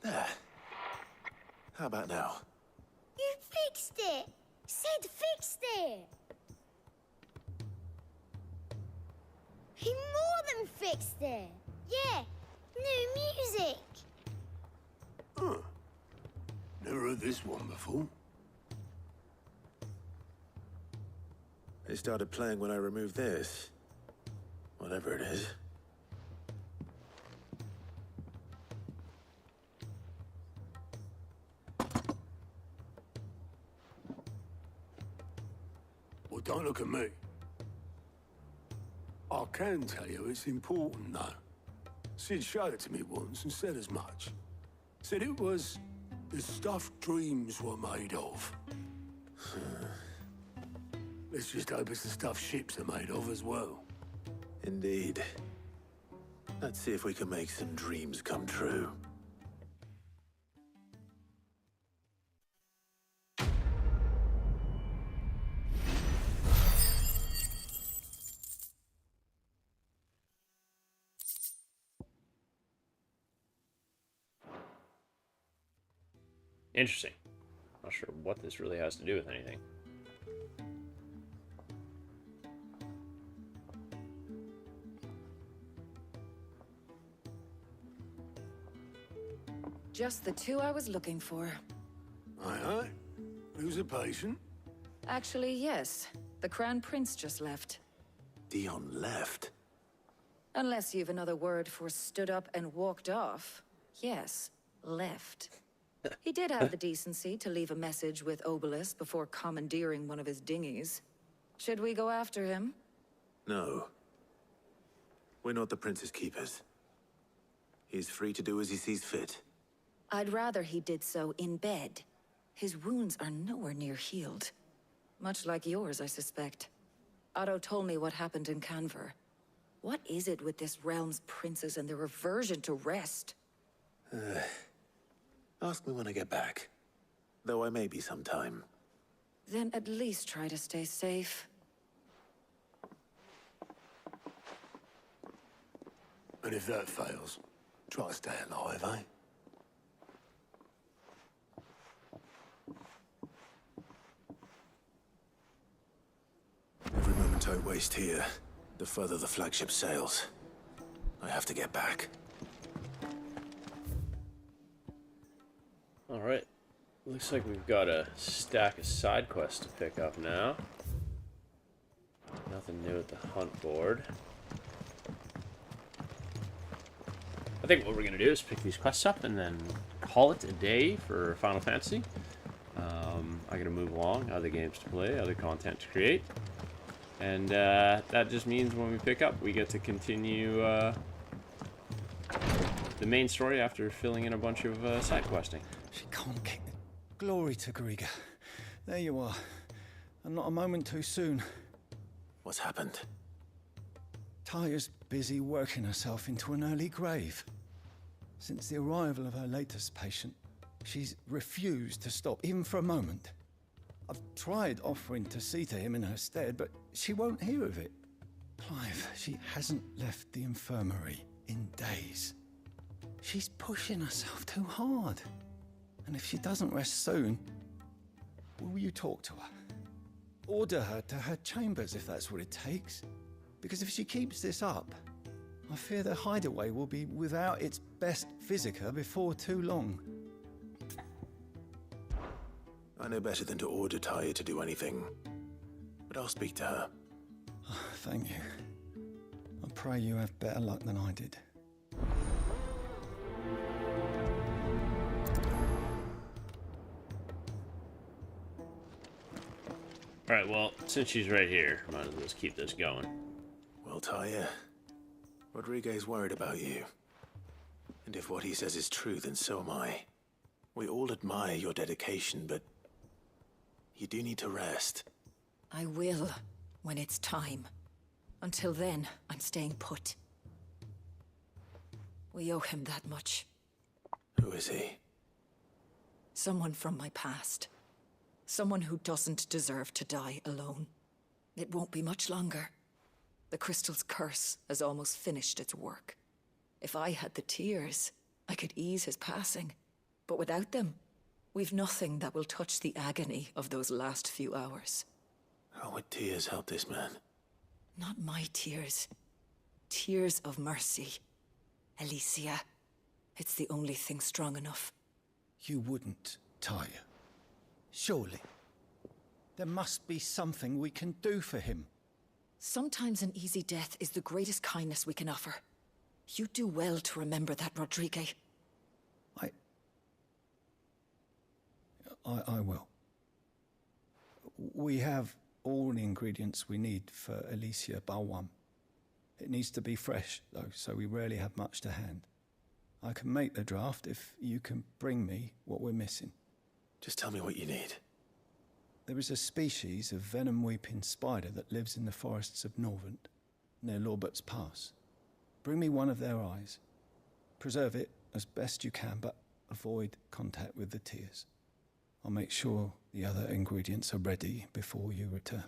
There. How about now? You fixed it! Sid fixed it! He more than fixed it! Yeah, new music! Huh. Never heard this one before. They started playing when I removed this. Whatever it is. Well, don't look at me. I can tell you it's important, though. Sid showed it to me once and said as much. Said it was the stuff dreams were made of. Let's just hope it's the stuff ships are made of as well. Indeed. Let's see if we can make some dreams come true. Interesting. Not sure what this really has to do with anything. Just the two I was looking for. Aye. Who's a patient? Actually, yes. The Crown Prince just left. Dion left? Unless you've another word for stood up and walked off. Yes, left. He did have the decency to leave a message with Obelisk before commandeering one of his dinghies. Should we go after him? No. We're not the Prince's keepers. He's free to do as he sees fit. I'd rather he did so in bed. His wounds are nowhere near healed. Much like yours, I suspect. Otto told me what happened in Canver. What is it with this realm's princes and their aversion to rest? Ask me when I get back. Though I may be sometime. Then at least try to stay safe. And if that fails, try to stay alive, eh? Every moment I waste here, the further the flagship sails. I have to get back. Alright. Looks like we've got a stack of side quests to pick up now. Nothing new at the hunt board. I think what we're going to do is pick these quests up and then call it a day for Final Fantasy. I'm going to move along, other games to play, other content to create. And that just means when we pick up, we get to continue the main story after filling in a bunch of side questing. She can't kick it. Glory to Grieger. There you are. And not a moment too soon. What's happened? Taya's busy working herself into an early grave. Since the arrival of her latest patient, she's refused to stop, even for a moment. I've tried offering to see to him in her stead, but she won't hear of it. Clive, she hasn't left the infirmary in days. She's pushing herself too hard. And if she doesn't rest soon, will you talk to her? Order her to her chambers if that's what it takes. Because if she keeps this up, I fear the hideaway will be without its best physica before too long. I know better than to order Taya to do anything. But I'll speak to her. Thank you. I pray you have better luck than I did. Alright, well, since she's right here, might as well just keep this going. Well, Taya, Rodriguez worried about you. And if what he says is true, then so am I. We all admire your dedication, but you do need to rest. I will, when it's time. Until then, I'm staying put. We owe him that much. Who is he? Someone from my past. Someone who doesn't deserve to die alone. It won't be much longer. The crystal's curse has almost finished its work. If I had the tears, I could ease his passing. But without them, we've nothing that will touch the agony of those last few hours. How would tears help this man? Not my tears. Tears of mercy. Alicia, it's the only thing strong enough. You wouldn't, Taya. Surely. There must be something we can do for him. Sometimes an easy death is the greatest kindness we can offer. You do well to remember that, Rodrigue. I will. We have all the ingredients we need for Alicia Balwam. It needs to be fresh, though, so we rarely have much to hand. I can make the draft if you can bring me what we're missing. Just tell me what you need. There is a species of venom-weeping spider that lives in the forests of Norvent, near Lorbert's Pass. Bring me one of their eyes. Preserve it as best you can, but avoid contact with the tears. I'll make sure the other ingredients are ready before you return.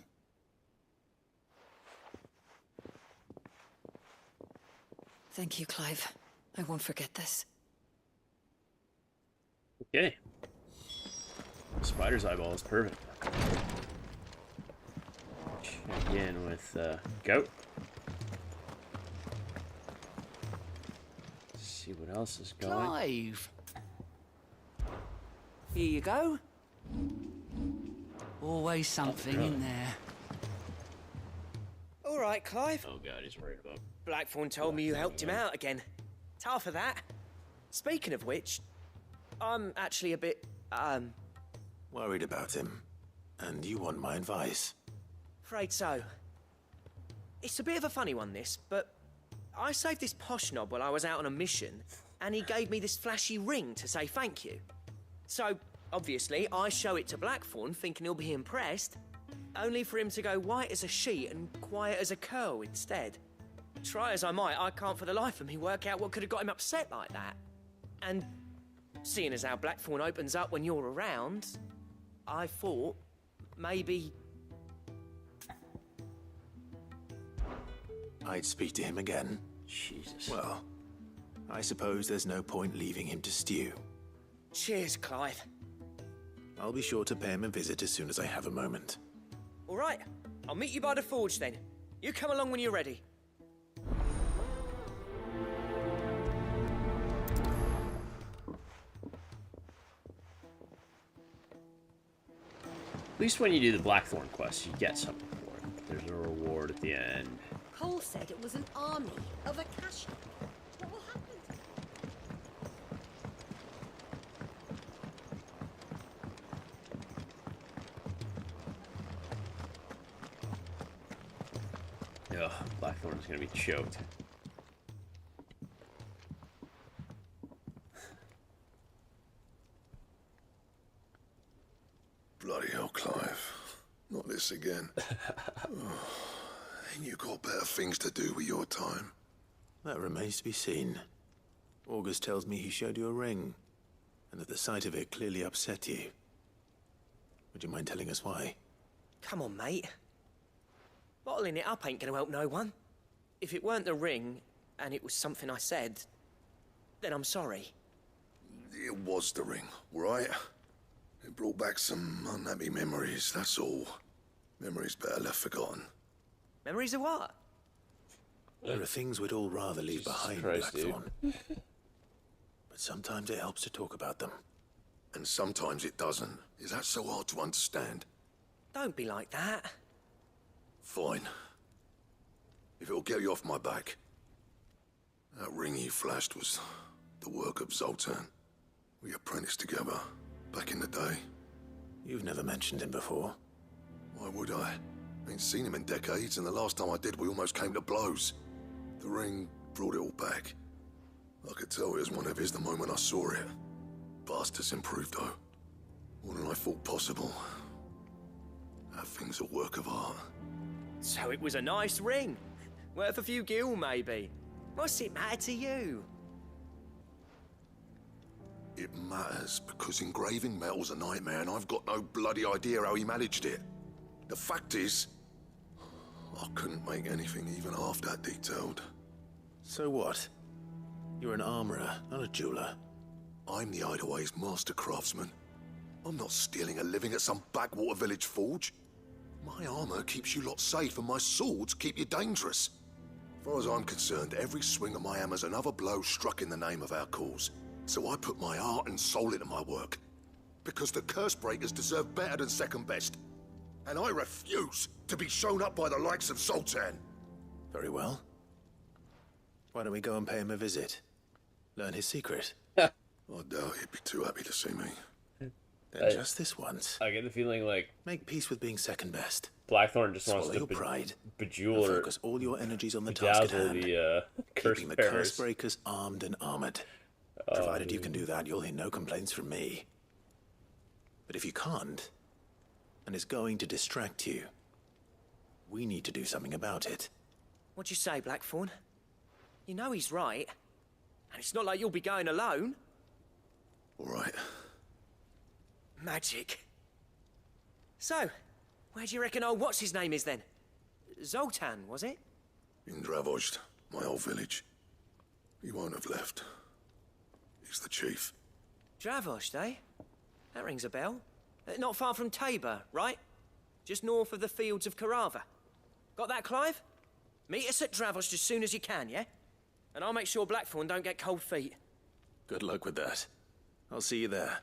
Thank you, Clive. I won't forget this. Okay. Spider's eyeball is perfect. Check in with goat. See what else is going. Clive! Here you go. Always something in there. All right, Clive. Oh god, he's worried about. Blackthorn told me you helped him out again. Tough for that. Speaking of which, I'm actually a bit, Worried about him. And you want my advice? afraid so. It's a bit of a funny one, this, but I saved this posh knob while I was out on a mission, and he gave me this flashy ring to say thank you. So, obviously, I show it to Blackthorn, thinking he'll be impressed, only for him to go white as a sheet and quiet as a curl instead. Try as I might, I can't for the life of me work out what could have got him upset like that. And seeing as how Blackthorn opens up when you're around, I thought maybe... I'd speak to him again. Jesus. Well, I suppose there's no point leaving him to stew. Cheers, Clive. I'll be sure to pay him a visit as soon as I have a moment. All right, I'll meet you by the forge then. You come along when you're ready. At least when you do the Blackthorn quest, you get something for it. There's a reward at the end. Cole said it was an army of Akashi. What will happen to Ugh, Blackthorn's gonna be choked. Bloody hell, Clive. Not this again. Ain't you got better things to do with your time? That remains to be seen. August tells me he showed you a ring, and that the sight of it clearly upset you. Would you mind telling us why? Come on, mate. Bottling it up ain't gonna help no one. If it weren't the ring, and it was something I said, then I'm sorry. It was the ring, right? It brought back some unhappy memories, that's all. Memories better left forgotten. Memories of what? There are things we'd all rather leave behind, Christ, Blackthorn. But sometimes it helps to talk about them. And sometimes it doesn't. Is that so hard to understand? Don't be like that. Fine. If it'll get you off my back. That ring you flashed was the work of Zoltan. We apprenticed together, back in the day. You've never mentioned him before. Why would I? Ain't seen him in decades, and the last time I did, we almost came to blows. The ring brought it all back. I could tell it was one of his the moment I saw it. Bastard's improved, though. More than I thought possible. That thing's a work of art. So it was a nice ring. Worth a few gil, maybe. What's it matter to you? It matters because engraving metal's a nightmare, and I've got no bloody idea how he managed it. The fact is, I couldn't make anything even half that detailed. So what? You're an armorer, not a jeweler. I'm the Hideaway's master craftsman. I'm not stealing a living at some backwater village forge. My armor keeps you lot safe, and my swords keep you dangerous. As far as I'm concerned, every swing of my hammer's another blow struck in the name of our cause. So I put my heart and soul into my work. Because the curse breakers deserve better than second best. And I refuse to be shown up by the likes of Zoltan. Very well. Why don't we go and pay him a visit? Learn his secret. I doubt he'd be too happy to see me. Then just this once. I get the feeling like make peace with being second best. Blackthorn just wants to your pride. bejewel or focus all your energies on the task at hand. The keeping the curse breakers armed and armored. Provided you can do that, you'll hear no complaints from me. But if you can't, and it's going to distract you, we need to do something about it. What'd you say, Blackthorn? You know he's right. And it's not like you'll be going alone. All right. Magic. So, where do you reckon old what's-his-name is then? Zoltan, was it? In Dravozd, my old village. He won't have left. He's the chief. Dravozd, eh? That rings a bell. Not far from Tabor, right? Just north of the fields of Carava. Got that, Clive? Meet us at Dravozd as soon as you can, yeah? And I'll make sure Blackthorn don't get cold feet. Good luck with that. I'll see you there.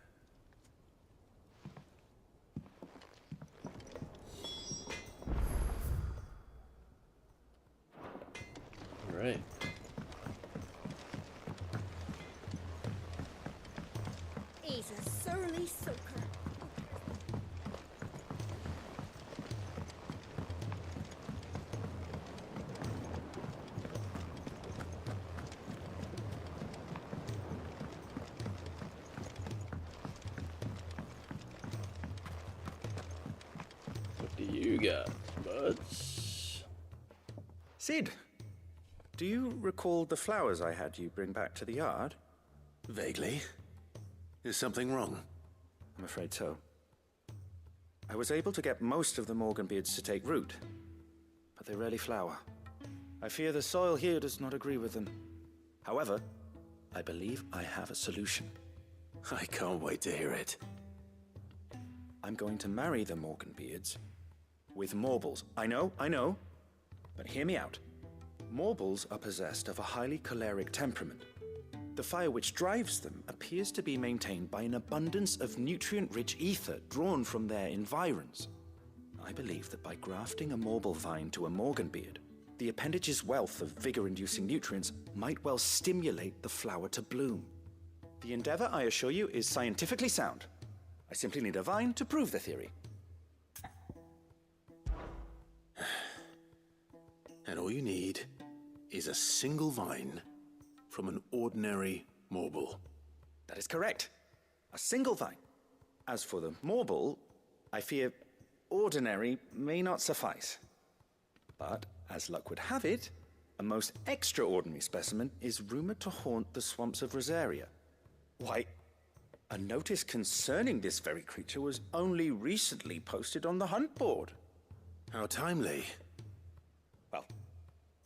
All right. He's a surly soaker. What do you got, buds? Sid, do you recall the flowers I had you bring back to the yard? Vaguely. Is something wrong? I'm afraid so. I was able to get most of the Morganbeards to take root, but they rarely flower. I fear the soil here does not agree with them. However, I believe I have a solution. I can't wait to hear it. I'm going to marry the Morganbeards with Morbles. I know, but hear me out. Morbles are possessed of a highly choleric temperament. The fire which drives them appears to be maintained by an abundance of nutrient-rich ether drawn from their environs. I believe that by grafting a Morble vine to a Morganbeard, the appendage's wealth of vigor-inducing nutrients might well stimulate the flower to bloom. The endeavor, I assure you, is scientifically sound. I simply need a vine to prove the theory. And all you need is a single vine from an ordinary Morble. That is correct. A single vine. As for the Morble, I fear ordinary may not suffice. But, as luck would have it, a most extraordinary specimen is rumored to haunt the swamps of Rosaria. Why, a notice concerning this very creature was only recently posted on the hunt board. How timely. Well,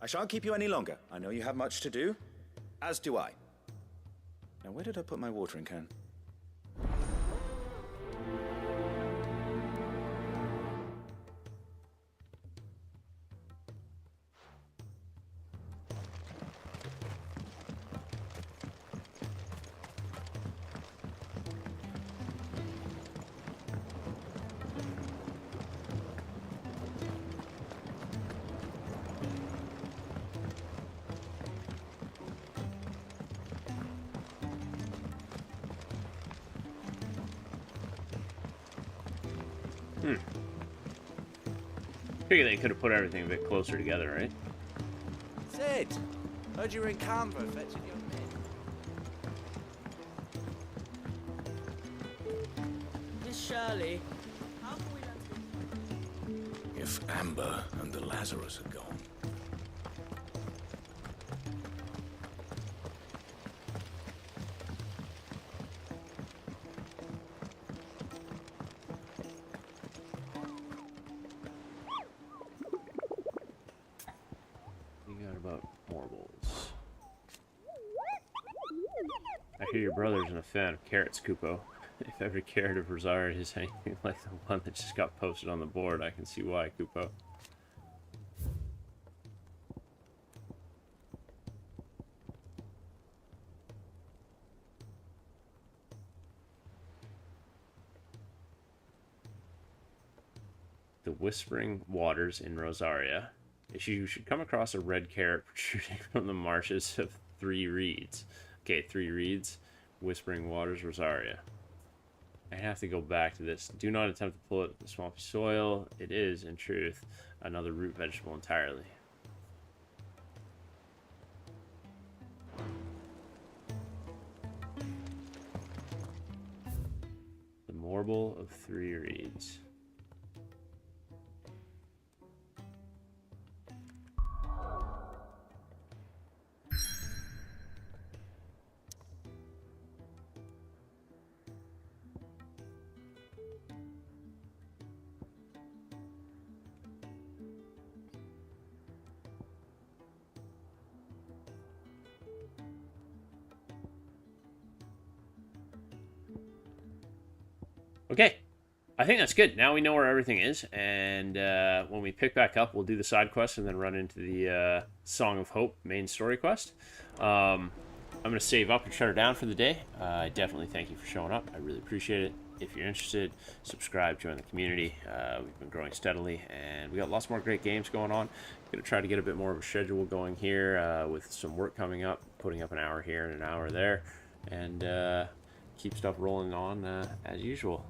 I shan't keep you any longer. I know you have much to do, as do I. Now, where did I put my watering can? Figure they could have put everything a bit closer together, right? Sid, heard you were in Canberra fetching your men. Miss Shirley, how can we let If Amber and the Lazarus are gone. I hear your brother isn't a fan of carrots, Kupo. If every carrot of Rosaria is anything like the one that just got posted on the board, I can see why, Kupo. The Whispering Waters in Rosaria. You should come across a red carrot protruding from the marshes of 3 reeds. Okay, 3 reeds. Whispering Waters, Rosaria. It have to go back to this. Do not attempt to pull it the swampy soil. It is, in truth, another root vegetable entirely. The Morble of Three Reeds. Okay, I think that's good. Now we know where everything is, and when we pick back up, we'll do the side quest and then run into the Song of Hope main story quest. I'm going to save up and shut her down for the day. I definitely thank you for showing up. I really appreciate it. If you're interested, subscribe, join the community. We've been growing steadily, and we got lots more great games going on. I'm going to try to get a bit more of a schedule going here with some work coming up, putting up an hour here and an hour there, and keep stuff rolling on as usual.